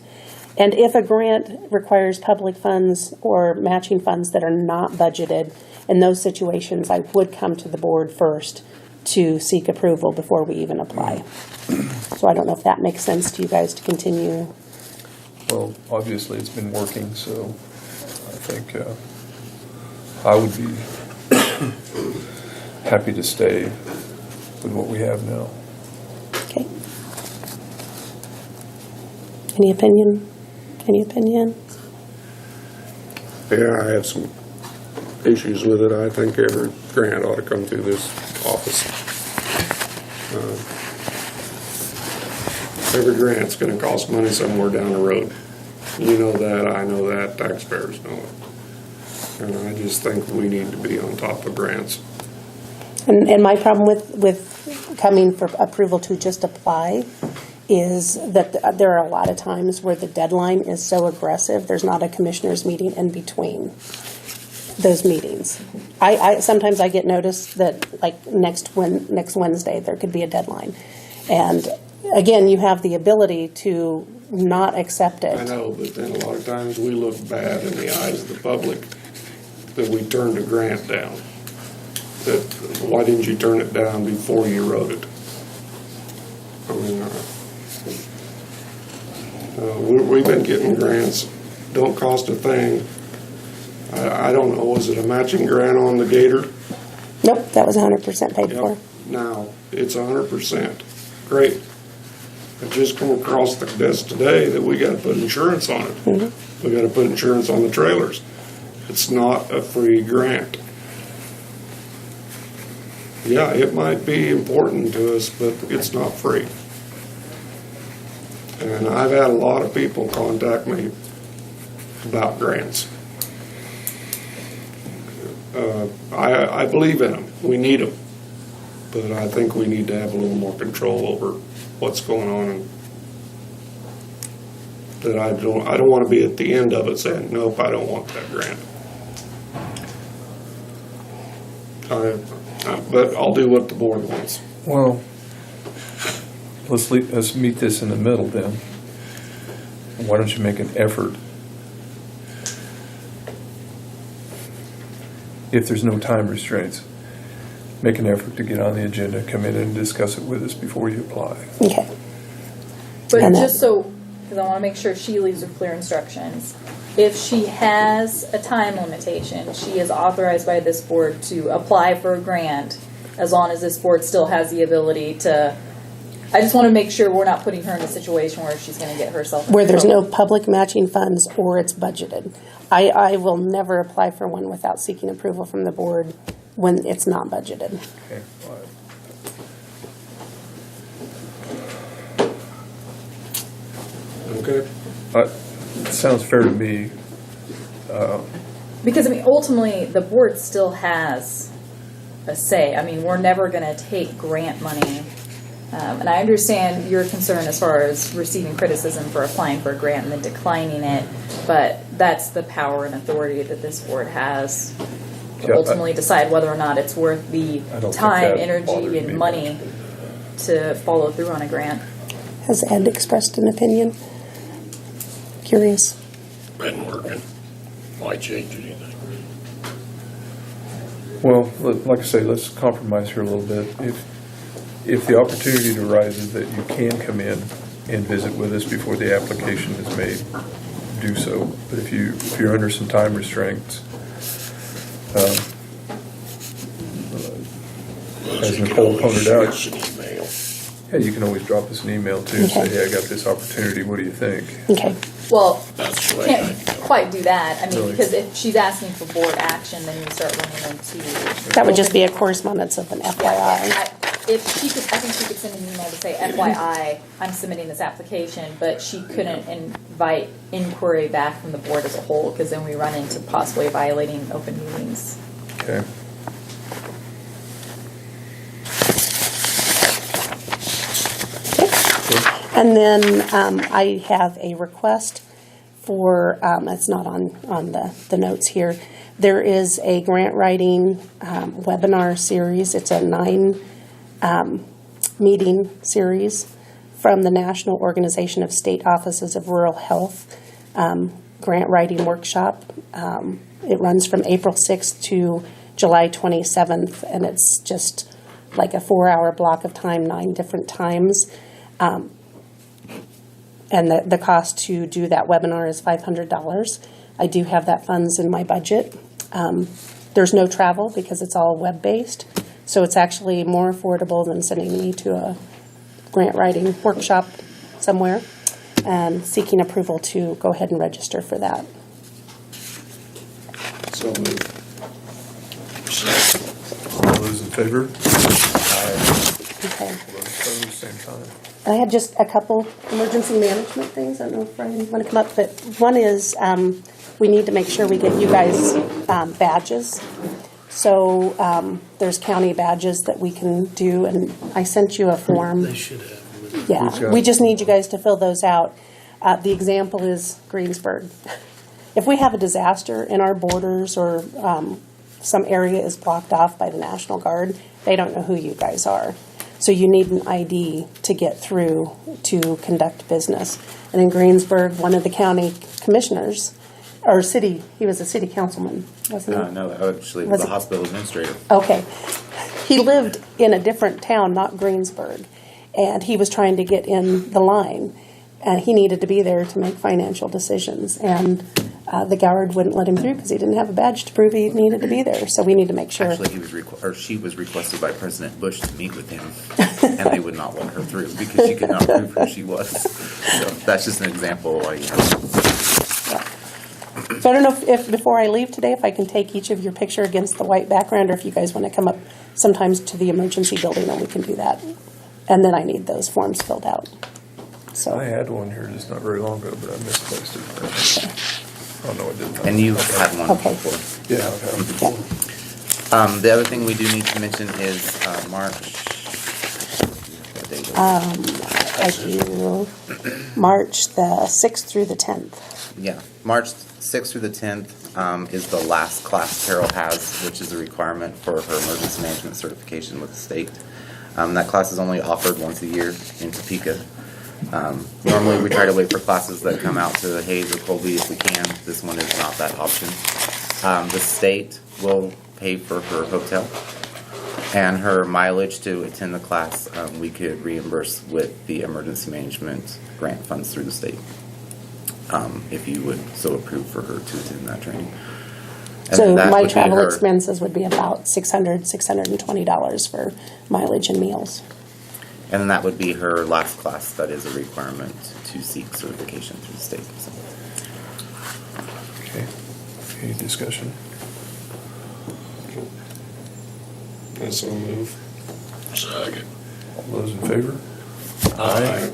And if a grant requires public funds or matching funds that are not budgeted, in those situations, I would come to the board first to seek approval before we even apply. So I don't know if that makes sense to you guys to continue.
Well, obviously, it's been working, so I think I would be happy to stay with what we have now.
Okay. Any opinion? Any opinion?
Yeah, I have some issues with it. I think every grant ought to come through this office. Every grant's gonna cost money somewhere down the road. You know that, I know that, taxpayers know it. And I just think we need to be on top of grants.
And my problem with coming for approval to just apply is that there are a lot of times where the deadline is so aggressive, there's not a commissioners meeting in between those meetings. Sometimes I get notice that like next Wednesday, there could be a deadline. And again, you have the ability to not accept it.
I know, but then a lot of times we look bad in the eyes of the public that we turned a grant down. That, why didn't you turn it down before you wrote it? I mean, we've been getting grants, don't cost a thing. I don't know, was it a matching grant on the Gator?
Nope, that was 100% paid for.
Yep. Now, it's 100%. Great. It just come across the desk today that we got to put insurance on it.
Mm-hmm.
We got to put insurance on the trailers. It's not a free grant. Yeah, it might be important to us, but it's not free. And I've had a lot of people contact me about grants. I believe in them. We need them. But I think we need to have a little more control over what's going on. And that I don't want to be at the end of it saying, nope, I don't want that grant. But I'll do what the board wants.
Well, let's meet this in the middle then. Why don't you make an effort? If there's no time restraints, make an effort to get on the agenda, come in and discuss it with us before you apply.
Okay.
But
And
just so, because I want to make sure she leaves with clear instructions, if she has a time limitation, she is authorized by this board to apply for a grant as long as this board still has the ability to. I just want to make sure we're not putting her in a situation where she's going to get herself in
Where there's no
trouble.
public matching funds or it's budgeted. I will never apply for one without seeking approval from the board when it's not budgeted.
Okay. All right.
Okay?
It sounds fair to me.
Because, I mean, ultimately, the board still has a say. I mean, we're never going to take grant money. And I understand your concern as far as receiving criticism for applying for a grant and then declining it, but that's the power and authority that this board has to
Yeah,
ultimately decide whether or not it's worth the
I don't think
time,
that
energy,
bothered me
and money to follow through on a grant.
Has Ed expressed an opinion? Curious.
Been working. Why change anything?
Well, like I say, let's compromise here a little bit. If the opportunity arises that you can come in and visit with us before the application is made, do so. But if you're under some time restraints, as Nicole pointed out,
Email.
yeah, you can always drop us an email too. Say,
Okay.
hey, I got this opportunity. What do you think?
Okay.
Well,
That's the way I
can't
go.
quite do that. I mean,
Really?
because if she's asking for board action, then you start running into.
That would just be a correspondence of an FYI.
If she could, I think she could send an email to say, FYI, I'm submitting this application, but she couldn't invite inquiry back from the board as a whole, because then we run into possibly violating open meetings.
Okay.
And then I have a request for, it's not on the notes here, there is a grant writing webinar series. It's a 9 meeting series from the National Organization of State Offices of Rural Health grant writing workshop. It runs from April 6th to July 27th, and it's just like a 4-hour block of time, 9 different times. And the cost to do that webinar is $500. I do have that funds in my budget. There's no travel because it's all web-based, so it's actually more affordable than sending me to a grant writing workshop somewhere, and seeking approval to go ahead and register for that.
So moved.
All those in favor?
Okay.
All those opposed, same sign.
I had just a couple emergency management things. I don't know if Brian want to come up, but one is we need to make sure we get you guys badges. So there's county badges that we can do, and I sent you a form.
They should have.
Yeah, we just need you guys to fill those out. The example is Greensburg. If we have a disaster in our borders or some area is blocked off by the National Guard, they don't know who you guys are. So you need an ID to get through to conduct business. And in Greensburg, one of the county commissioners, or he was a city councilman, wasn't he?
No, actually,
Was
the
it-
hospital administrator.
Okay. He lived in a different town, not Greensburg, and he was trying to get in the line, and he needed to be there to make financial decisions. And the Guard wouldn't let him through because he didn't have a badge to prove he needed to be there. So we need to make sure.
Actually, she was requested by President Bush to meet with him, and they would not let her through because she could not prove who she was. So that's just an example of why you have.
So I don't know if before I leave today, if I can take each of your picture against the white background, or if you guys want to come up sometimes to the emergency building, then we can do that. And then I need those forms filled out. So
I had one here just not very long ago, but I misplaced it. Oh, no, I didn't.
And you've had one
Okay.
before.
Yeah, I've had one before.
yeah.
The other thing we do need to mention is March. What date is it?
I do March the 6th through the 10th.
Yeah, March 6th through the 10th is the last class Carol has, which is a requirement for her emergency management certification with the state. That class is only offered once a year in Topeka. Normally, we try to wait for classes that come out to Hayes or Colby if we can. This one is not that option. The state will pay for her hotel and her mileage to attend the class. We could reimburse with the emergency management grant funds through the state, if you would so approve for her to attend that training. And
So
that
my
would be
travel
her-
expenses would be about $620 for mileage and meals.
And then that would be her last class. That is a requirement to seek certification through the state. So.
Okay. Any discussion?
And so move.
Second.
All those in favor?
Aye.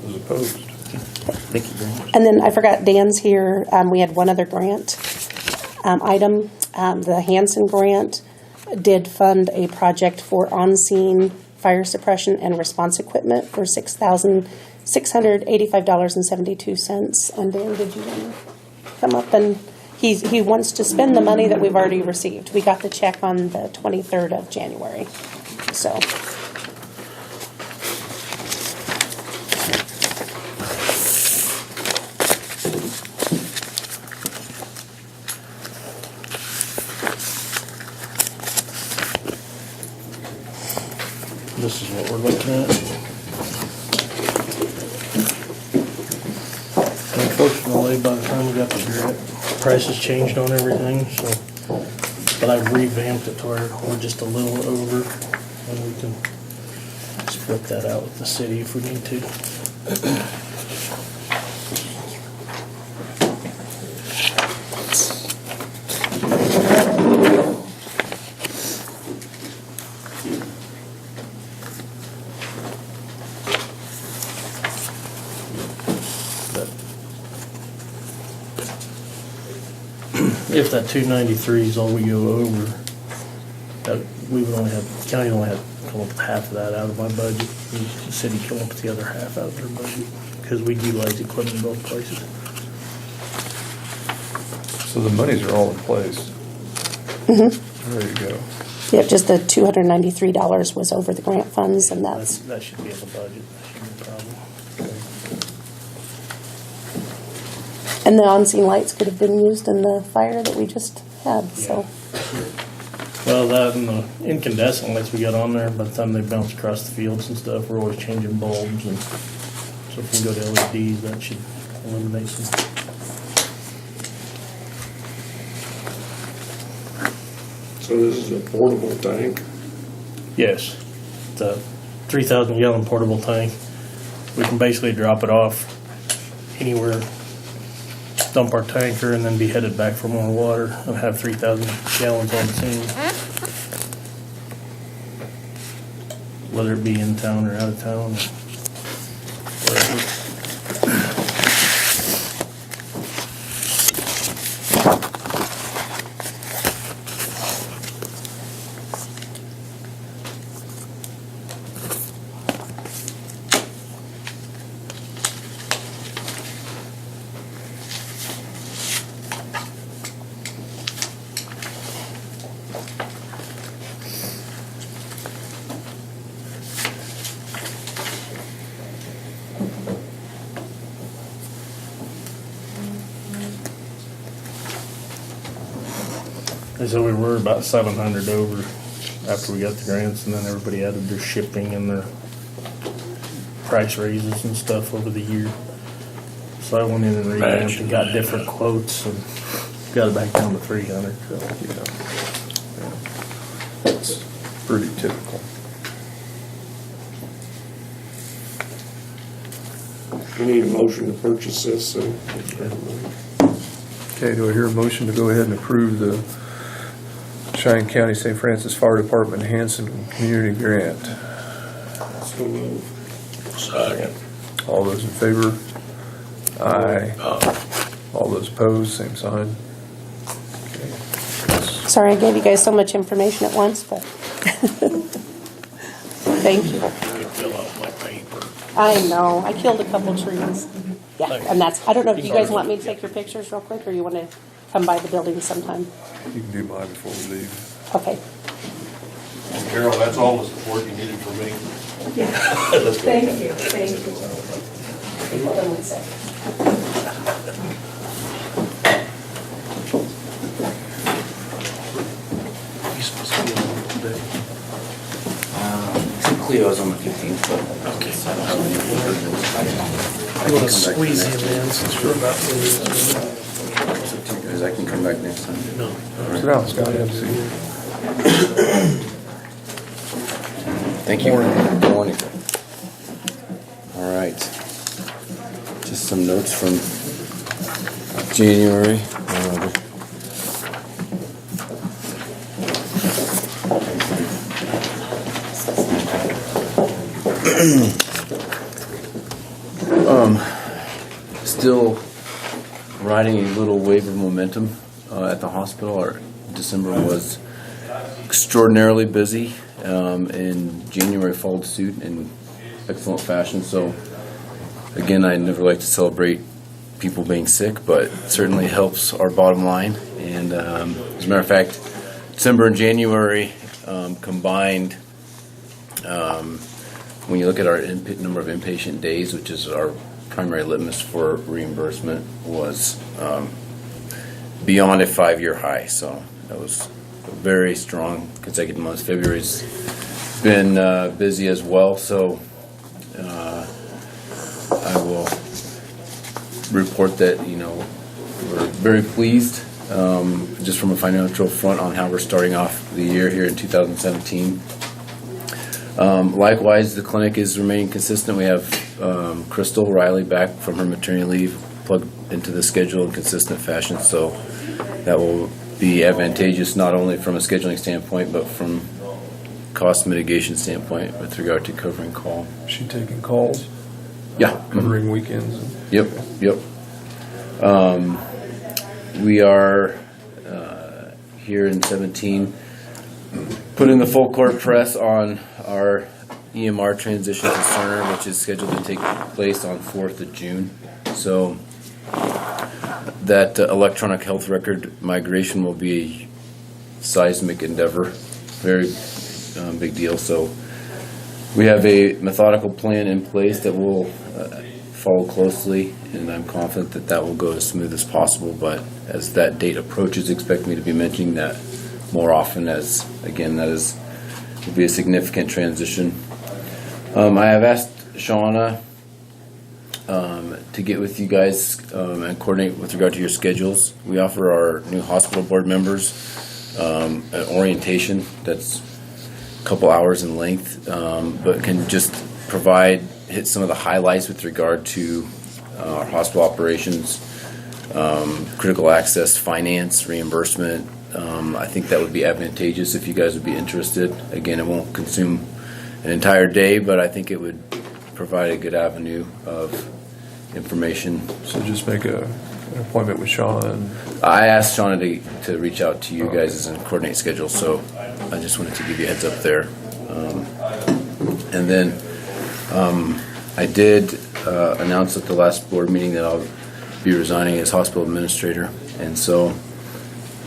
Those opposed?
Thank you very much.
And then I forgot, Dan's here. We had one other grant item. The Hansen grant did fund a project for on-scene fire suppression and response equipment for $6,685.72. And Dan, did you want to come up? And he wants to spend the money that we've already received. We got the check on the 23rd of January. So.
This is what we're looking at. Unfortunately, by the time we got the grant, prices changed on everything, so, but I revamped it to where we're just a little over, and we can split that out with the city if we need to. If that 293 is all we go over, that we would only have, county only have to come up with half of that out of my budget. The city come up with the other half out of their budget, because we utilize equipment in both places.
So the monies are all in place. There you go.
Yeah, just the $293 was over the grant funds, and
That
that's,
should be in the budget. That shouldn't be a problem.
and the on-scene lights could have been used in the fire that we just had, so.
Well, that and the incandescent lights we got on there, by the time they bounce across the fields and stuff, we're always changing bulbs, and so if we go to LEDs, that should eliminate some.
So this is a portable tank.
Yes, it's a 3,000 gallon portable tank. We can basically drop it off anywhere, dump our tanker, and then be headed back for more water and have 3,000 gallons on scene. Whether it be in town or out of town, or wherever. And so we were about 700 over after we got the grants, and then everybody added their shipping and their price raises and stuff over the year. So I went in and revamped and got different quotes and got it back down to 300. So,
Yeah. That's pretty typical.
We need a motion to purchase this, so.
Okay, do I hear a motion to go ahead and approve the Cheyenne County St. Francis Fire Department Hanson Community Grant?
So move.
Second.
All those in favor? Aye. All those opposed, same sign.
Sorry I gave you guys so much information at once, but thank you.
You can fill out my paper.
I know, I killed a couple trees. Yeah,
Thanks.
and that's, I don't know if you guys want me to take your pictures real quick, or you want to come by the building sometime?
You can do mine before we leave.
Okay.
Carol, that's all the support you needed from me.
Thank you, thank you. Hold on one second.
he's supposed to be on today.
Cleo's on the 15th, but.
I'm gonna squeeze him in since we're about to lose.
Because I can come back next time.
No.
Sit down, Scott, have a seat.
Thank you. Good morning. All right. Just some notes from January. Still riding a little wave of momentum at the hospital. Our December was extraordinarily busy, and January followed suit in excellent fashion. So, again, I never like to celebrate people being sick, but it certainly helps our bottom line. And as a matter of fact, December and January combined, when you look at our number of inpatient days, which is our primary litmus for reimbursement, was beyond a 5-year high. So that was a very strong consecutive months. February's been busy as well. So I will report that, we're very pleased just from a financial front on how we're starting off the year here in 2017. Likewise, the clinic is remaining consistent. We have Crystal Riley back from her maternity leave, plugged into the schedule in consistent fashion, so that will be advantageous not only from a scheduling standpoint, but from cost mitigation standpoint with regard to covering call.
Is she taking calls,
Yeah.
covering weekends?
Yep. We are here in 17 putting the full court press on our EMR transition to Cerner, which is scheduled to take place on 4th of June. So that electronic health record migration will be a seismic endeavor, very big deal. So we have a methodical plan in place that will follow closely, and I'm confident that that will go as smooth as possible. But as that date approaches, expect me to be mentioning that more often, as again, that will be a significant transition. I have asked Shauna to get with you guys and coordinate with regard to your schedules. We offer our new hospital board members an orientation that's a couple hours in length, but can just hit some of the highlights with regard to our hospital operations, critical access, finance, reimbursement. I think that would be advantageous if you guys would be interested. Again, it won't consume an entire day, but I think it would provide a good avenue of information.
So just make an appointment with Shauna and.
I asked Shauna to reach out to you guys and coordinate schedules, so I just wanted to give you a heads up there. And then I did announce at the last board meeting that I'll be resigning as hospital administrator, and so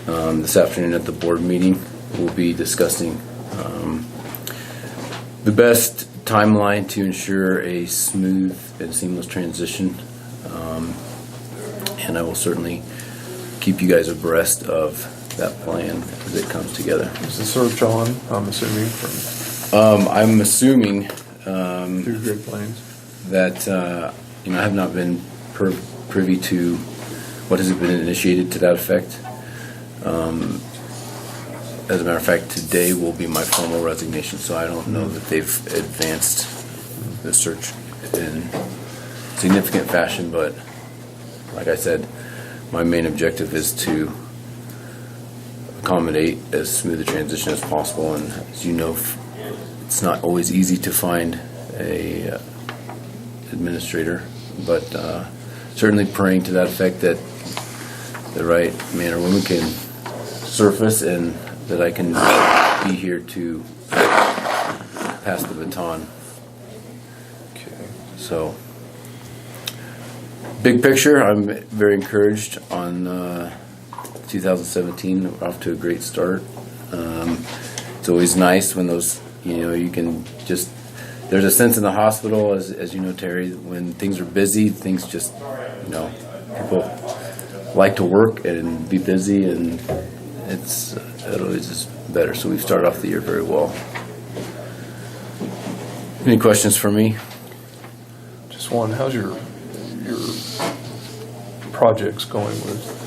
this afternoon at the board meeting we'll be discussing the best timeline to ensure a smooth and seamless transition, and I will certainly keep you guys abreast of that plan as it comes together.
Is the search on, I'm assuming, from
I'm assuming
through Great Plains?
that I have not been privy to what has been initiated to that effect. As a matter of fact, today will be my formal resignation, so I don't know that they've advanced the search in significant fashion, but like I said, my main objective is to accommodate as smooth a transition as possible, and as you know, it's not always easy to find a administrator, but certainly praying to that effect that the right man or woman can surface and that I can be here to pass the baton.
Okay.
So, big picture, I'm very encouraged on 2017. We're off to a great start. It's always nice when those, you can just, there's a sense in the hospital, as you know, Terry, when things are busy, things just, people like to work and be busy, and it always is better. So we've started off the year very well. Any questions for me?
Just one, how's your projects going with?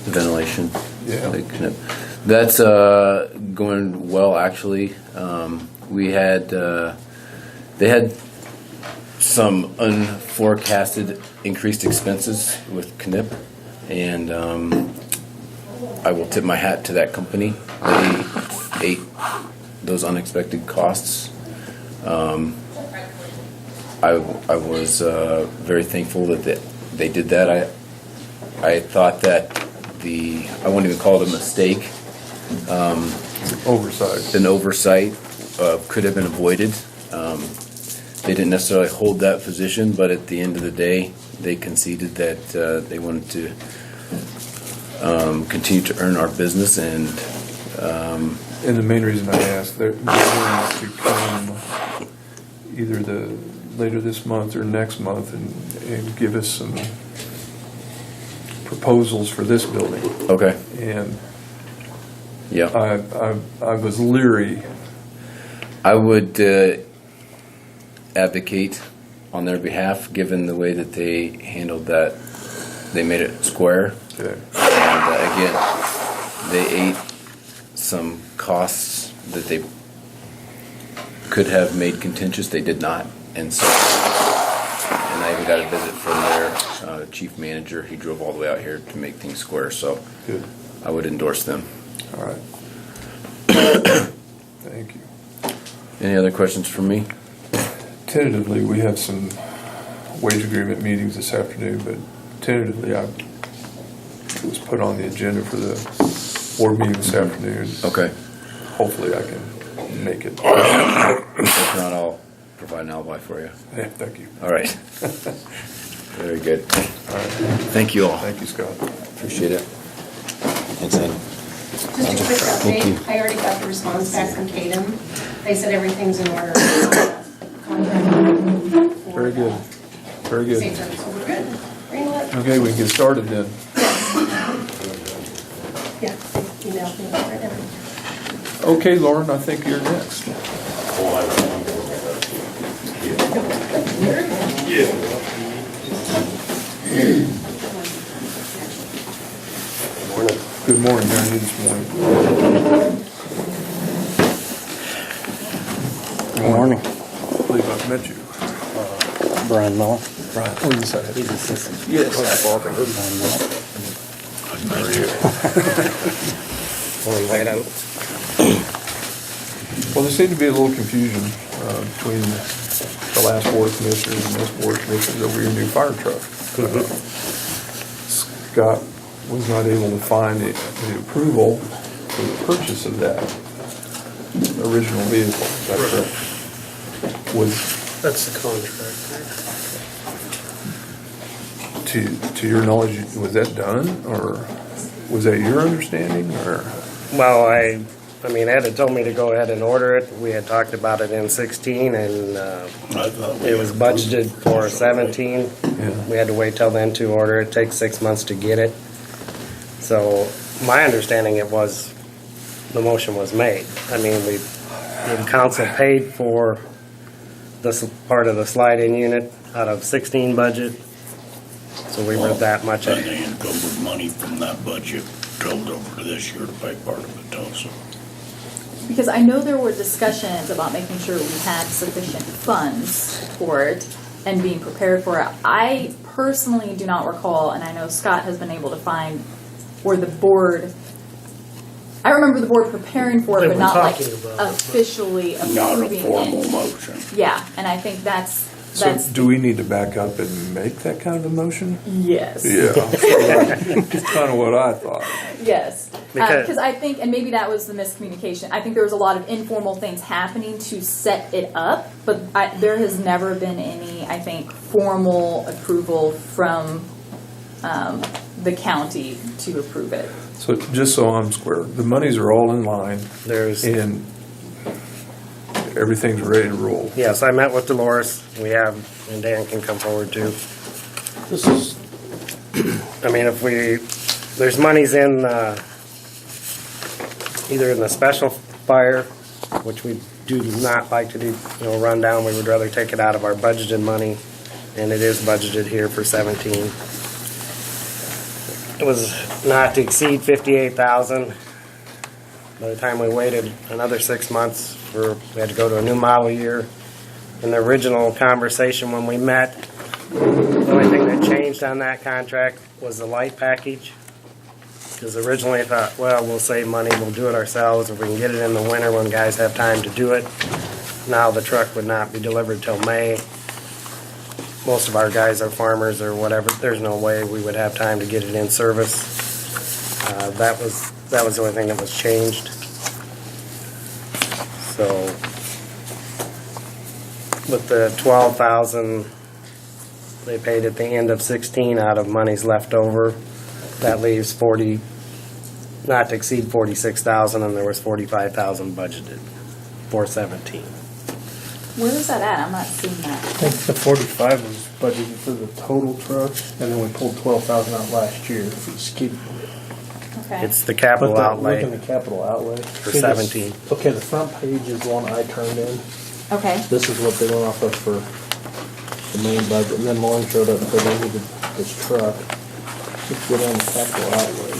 The ventilation.
Yeah.
That's going well, actually. They had some unforecasted increased expenses with CNIP, and I will tip my hat to that company. They ate those unexpected costs. I was very thankful that they did that. I thought that I won't even call it a mistake.
Oversight.
An oversight could have been avoided. They didn't necessarily hold that position, but at the end of the day, they conceded that they wanted to continue to earn our business, and
the main reason I asked, they're going to come either later this month or next month and give us some proposals for this building.
Okay.
And
Yeah.
I was leery.
I would advocate on their behalf, given the way that they handled that. They made it square.
Okay.
And again, they ate some costs that they could have made contentious. They did not. And I even got a visit from their chief manager. He drove all the way out here to make things square. So
Good.
I would endorse them.
All right. Thank you.
Any other questions from me?
Tentatively, we have some wage agreement meetings this afternoon, but tentatively, I was put on the agenda for the board meeting this afternoon.
Okay.
Hopefully, I can make it.
If not, I'll provide an alibi for you.
Yeah, thank you.
All right. Very good. Thank you all.
Thank you, Scott.
Appreciate it. Thanks, Ed.
Just a quick
Thank you.
update. I already got the response back from Tatum. They said everything's in order.
Very good. Very good.
Same service, so we're good. Green light.
Okay, we can get started then.
Yeah, email me right now.
Okay, Lauren, I think you're next. Good morning. How are you this morning?
Good morning.
I believe I've met you.
Brian Miller.
Brian, oh, you said it.
He's assistant.
Yes. Well, there seemed to be a little confusion between the last board of commissioners and this board of commissioners over your new fire truck. Scott was not able to find the approval for the purchase of that original vehicle. Is that correct?
That's the contract.
To your knowledge, was that done, or was that your understanding, or?
Well, I mean, Ed had told me to go ahead and order it. We had talked about it in 16, and it was budgeted for 17.
Yeah.
We had to wait till then to order it. It takes 6 months to get it. So my understanding it was, the motion was made. I mean, the council paid for this part of the slide-in unit out of 16 budget. So we were that much.
And they encumbered money from that budget, rolled over to this year to pay part of it also.
Because I know there were discussions about making sure we had sufficient funds for it and being prepared for it. I personally do not recall, and I know Scott has been able to find where the board, I remember the board preparing for it,
They
but
were
not like
talking about it, but
officially
Not a
approving
formal
it.
motion.
Yeah, and I think that's
So do we need to back up and make that kind of a motion?
yes.
Yeah. That's kind of what I thought.
Yes,
Because-
because I think, and maybe that was the miscommunication. I think there was a lot of informal things happening to set it up, but there has never been any, I think, formal approval from the county to approve it.
So just so I'm square, the monies are all in line and everything's ready to roll.
Yes, I met with Dolores. We have, and Dan can come forward too.
This is,
I mean, there's monies in, either in the special fire, which we do not like to do, run down. We would rather take it out of our budgeted money, and it is budgeted here for 17. It was not to exceed 58,000. By the time we waited another 6 months, we had to go to a new model year. In the original conversation when we met, the only thing that changed on that contract was the light package. Because originally I thought, well, we'll save money, we'll do it ourselves if we can get it in the winter when guys have time to do it. Now the truck would not be delivered till May. Most of our guys are farmers or whatever. There's no way we would have time to get it in service. That was the only thing that was changed. So with the 12,000 they paid at the end of 16 out of monies left over, that leaves 40, not to exceed 46,000, and there was 45,000 budgeted for 17.
Where is that at? I'm not seeing
I
that.
think the 45 was budgeted for the total truck, and then we pulled 12,000 out last year for the skid.
Okay.
It's the capital outlay
Look in the capital outlay.
for
See,
17.
Okay, the front page is the one I turned in.
Okay.
This is what they went off of for the main budget, and then Lauren showed up and said they needed this truck. Let's go down the capital outlay.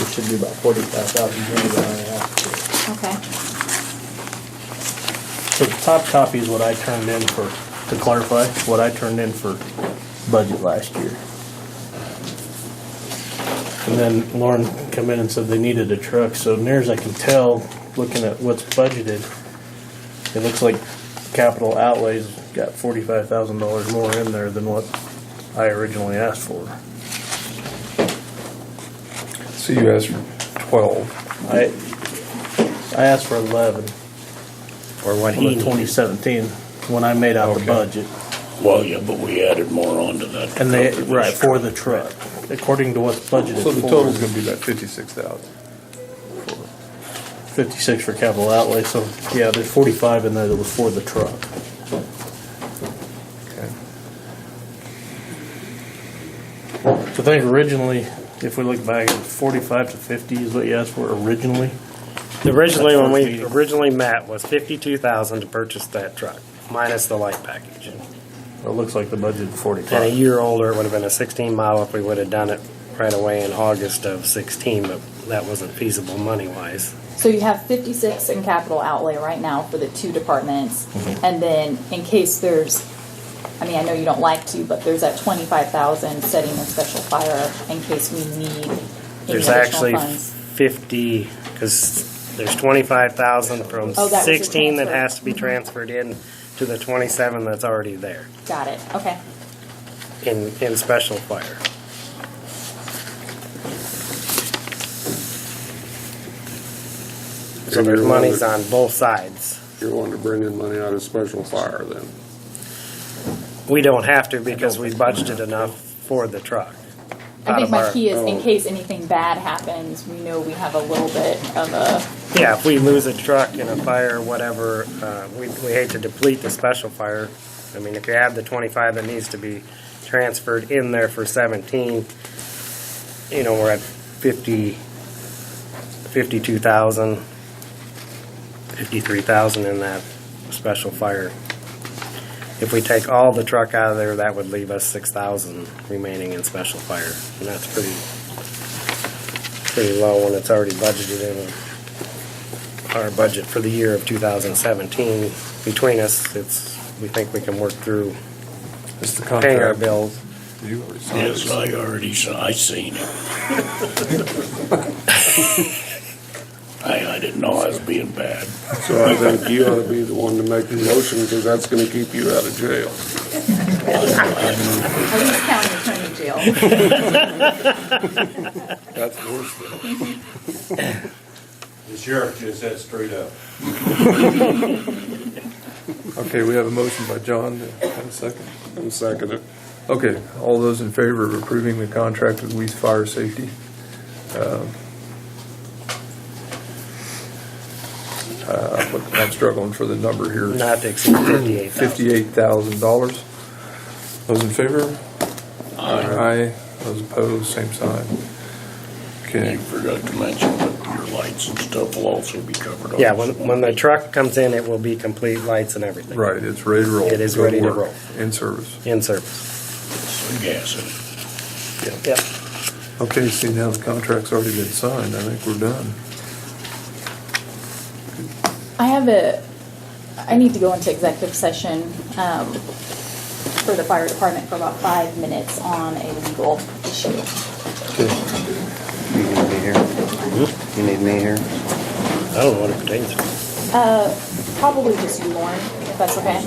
It should be about 45,000 more than I asked for.
Okay.
So the top copy is what I turned in for, to clarify, what I turned in for budget last year. And then Lauren come in and said they needed a truck, so near as I can tell, looking at what's budgeted, it looks like capital outlays got $45,000 more in there than what I originally asked for.
So you asked for 12.
I asked for 11
Or what
for
he
2017 when I made out the
Okay.
budget.
Well, yeah, but we added more onto that. to
And they,
cover this
right, for
truck.
the truck, according to what's budgeted
So the
for.
total's gonna be about 56,000.
56 for capital outlay, so yeah, there's 45 in there that was for the truck.
Okay.
So I think originally, if we look back, 45 to 50 is what you asked for originally.
Originally, when we
Meeting.
originally met, was 52,000 to purchase that truck, minus the light package.
It looks like the budget is 45.
And a year older, it would have been a 16 model if we would have done it right away in August of 16, but that wasn't feasible money-wise.
So you have 56 in capital outlay right now for the two departments. And then in case there's, I mean, I know you don't like to, but there's that 25,000 setting in special fire in case we need any
There's
additional
actually
funds.
50, because there's 25,000 from
Oh, that was a
16 that
transfer.
has to be transferred in to the 27 that's already there
Got it, okay.
in special fire. So there's monies on both sides.
You're wanting to bring in money out of special fire then?
We don't have to because we budgeted enough for the truck.
I
Out
think
of
my
our-
key is in case anything bad happens, we know we have a little bit of a,
Yeah, if we lose a truck in a fire or whatever, we hate to deplete the special fire. I mean, if you have the 25 that needs to be transferred in there for 17, you know, we're at 52,000, 53,000 in that special fire. If we take all the truck out of there, that would leave us 6,000 remaining in special fire. And that's pretty low when it's already budgeted in our budget for the year of 2017. Between us, we think we can work through
It's the
paying our
contract.
bills.
You already signed
Yes,
it.
I already saw, I seen it. I didn't know I was being bad.
So I think you ought to be the one to make the motion, because that's gonna keep you out of jail.
at least county attorney jail.
That's worse than.
The sheriff just said straight up.
Okay, we have a motion by John. Have a second.
And second it.
Okay, all those in favor of approving the contract with Weiss Fire Safety? I'm struggling for the number here.
Not to exceed 58,000.
$58,000. Those in favor? Aye. Those opposed, same sign. Okay.
You forgot to mention that your lights and stuff will also be covered.
Yeah,
also.
when the truck comes in, it will be complete lights and everything.
Right, it's ready to roll.
It is ready to
Good work.
roll.
In service.
In service.
Some gas in it.
Yep.
Okay, see now the contract's already been signed. I think we're done.
I need to go into executive session for the fire department for about 5 minutes on a legal issue.
Okay.
You need me here? You need me here?
I don't know what it pertains to.
Probably just you, Lauren, if that's okay.